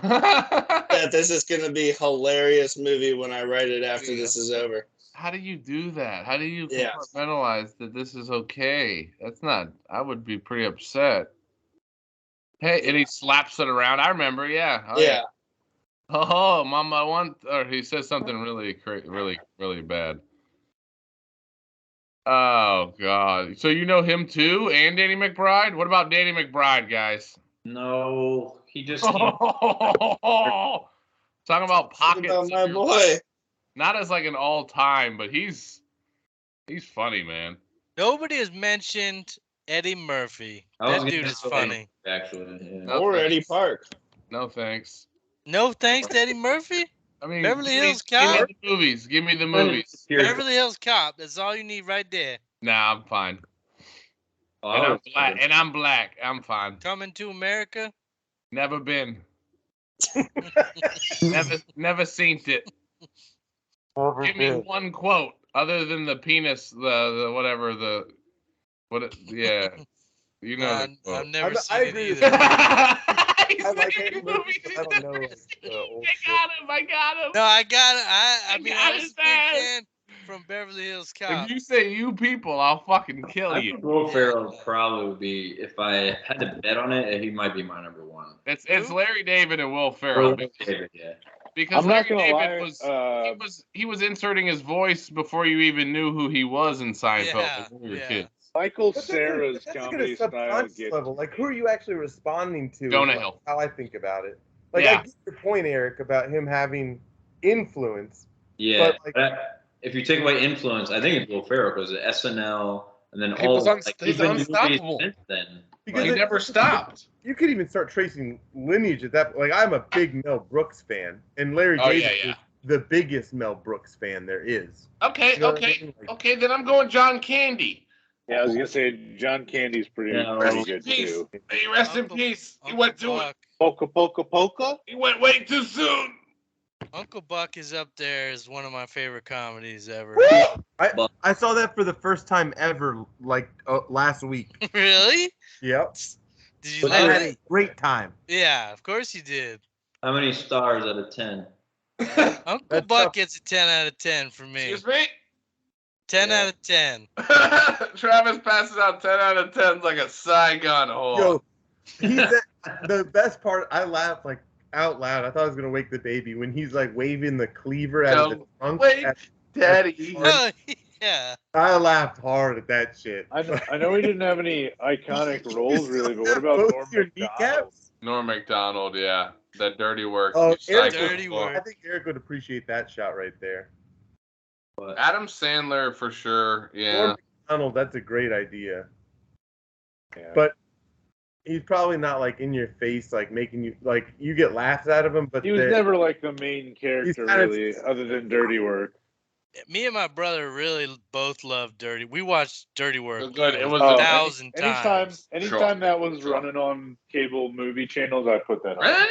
that this is going to be a hilarious movie when I write it after this is over. How do you do that? How do you Yeah. compartmentalize that this is okay? That's not. I would be pretty upset. Hey, and he slaps it around. I remember. Yeah. Oh, Yeah. Oh, Mama, or he says something really, really bad. Oh God! So you know him too, and Danny McBride. What about Danny McBride, guys? No, he just Talking about pockets. About my of your boy. life. Not as like an all-time, but he's funny, man. Nobody has mentioned Eddie Murphy. I was That gonna dude is say, funny. Actually, yeah. No Or thanks. Eddie Park. No thanks. No thanks to Eddie Murphy. I mean, Beverly give me- Hills Give Cop. me the movies. Give me the movies. Here. Beverly Hills Cop. That's all you need right there. Nah, I'm fine. Oh, And I I'm was black. thinking- And I'm black. I'm fine. Coming to America. Never been. Never seen it. Give me one quote other than the penis, the whatever the yeah. You know the quote. I've never I seen it agree with either. I like any movie, but I don't know like, the old shit. I got him. No, I got it. I mean, got I was his a big ass. fan from Beverly Hills Cop. If you say you people, I'll fucking kill I you. think Will Ferrell probably would be, if I had to bet on it, he might be my number one. It's Who? Larry David and Will Ferrell. David, yeah. Because I'm not Larry gonna David lie. he was inserting his voice before you even knew who he was in Seinfeld Yeah, when we were yeah. kids. Michael But Cera's that's like comedy at a style subconscious gets level. Like, who are you actually responding to? Jonah is, like, Hill. How I think about it. Like, Yeah. I get your point, Eric, about him having influence. Yeah, But, like- but if you take away influence, I think it's Will Ferrell because of SNL and then He all was he's he's been movies unstoppable. since then. Because He it- never stopped. You could even start tracing lineage at that. Like, I'm a big Mel Brooks fan, and Larry Oh, David yeah. is the biggest Mel Brooks fan there is. Okay, You know what I okay, mean? Like, okay. Then I'm going John Candy. Yeah, I was gonna say John Candy's pretty Yeah, Rest good in peace. too. May you rest in Uncle- peace. He Uncle went too. Buck. Polka polka polka. He went way too soon. Uncle Buck is up there as one of my favorite comedies ever. I saw that for the first time ever, like last week. Really? Yep. Did you But I love had it? a great time. Yeah, of course you did. How many stars out of 10? Uncle That's Buck tough. gets a 10 out of 10 for me. Excuse me. 10 Yeah. out of 10. Travis passes out 10 out of 10 like a Saigon whore. Yo, he said the best part. I laughed like out loud. I thought I was gonna wake the baby when he's like waving the cleaver out of the trunk. Wait, Daddy. Oh, yeah. I laughed hard at that shit. I know we didn't have any iconic roles really, but what about Both Norm your Macdonald? kneecaps? Norm Macdonald, yeah. That dirty work. Oh, You Eric, psycho. Dirty work. I think Eric would appreciate that shot right there. But Adam Sandler for sure. Yeah. Norm Macdonald, that's a great idea. Yeah. But he's probably not like in your face, like making you like you get laughs out of him. But he was never like the main character kind of- really, other than Dirty Work. Me and my brother really both loved Dirty. We watched Dirty Work. It was good. It was Oh, a thousand Anytime, times. anytime that was Sure. running on cable movie channels, I put that on.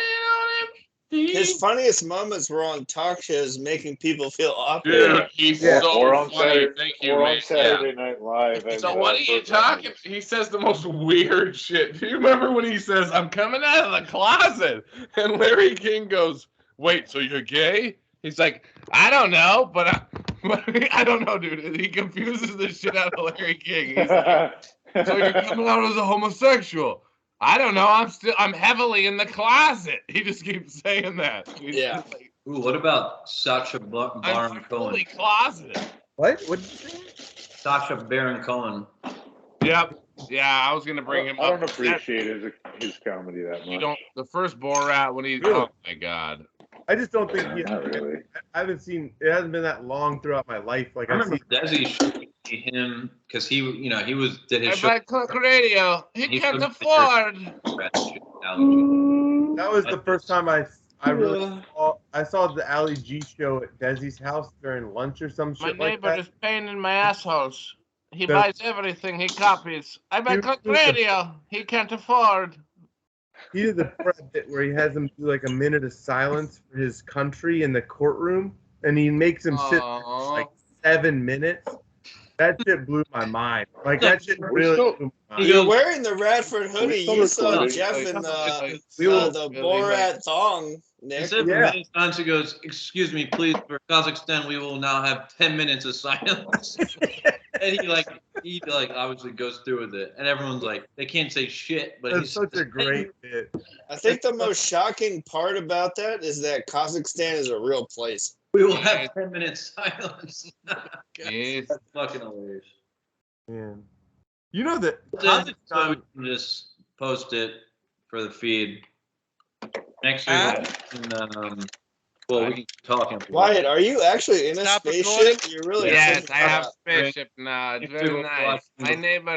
His funniest moments were on talk shows, making people feel awkward. Dude, he's Yeah. so Or on funny. Saturday, Thank you, or man. on Saturday Night Live. Yeah. as, So what are you Burt talking? Reynolds. He says the most weird shit. Do you remember when he says, "I'm coming out of the closet," and Larry King goes, "Wait, so you're gay?" He's like, "I don't know, but I don't know, dude." He confuses the shit out of Larry King. He's like, "So you're coming out as a homosexual?" I don't know. I'm heavily in the closet. He just keeps saying that. He's Yeah. just like, ooh, what about Sacha Baron I'm fully Cohen? closeted. What? What did you say? Sacha Baron Cohen. Yep. Yeah, I was gonna bring him I up. don't appreciate his comedy that You much. don't. The first Borat when he's. Really? Oh my god. I just don't think he, Not really. I haven't seen. It hasn't been that long throughout my life. Like I I remember see. Desi showing him because he did his If show. I cook radio, he He can't took afford. allergy. That was the first time I really saw the Ali G show at Desi's house during lunch or some My shit like neighbor that. is paying my assholes. He The- buys everything. He copies. I buy You- cook radio. He can't afford. He did the Fred bit where he has him do like a minute of silence for his country in the courtroom, and he makes him sit there for Aw. like 7 minutes. That shit blew my mind. Like that shit We're really still- blew my He mind. You're goes- wearing the Radford hoodie. still You saw recording. Jeff in the We will- the Borat thong, He Nick. said Yeah. many times he goes, "Excuse me, please, for Kazakhstan, we will now have 10 minutes of silence." And he obviously goes through with it, and everyone's like, they can't say shit, but That's he's such a great bit. I think the most shocking part about that is that Kazakhstan is a real place. We will have 10 minutes silence. Yes. That's fucking hilarious. Man. You know that So we Kazakhstan, can just post it for the feed. Next Huh? week, well, we can talk. after Wyatt, are you actually in a Stop spaceship? recording. You're really Yes, tripping I have out. spaceship now. It's If very you nice. watch- My neighbor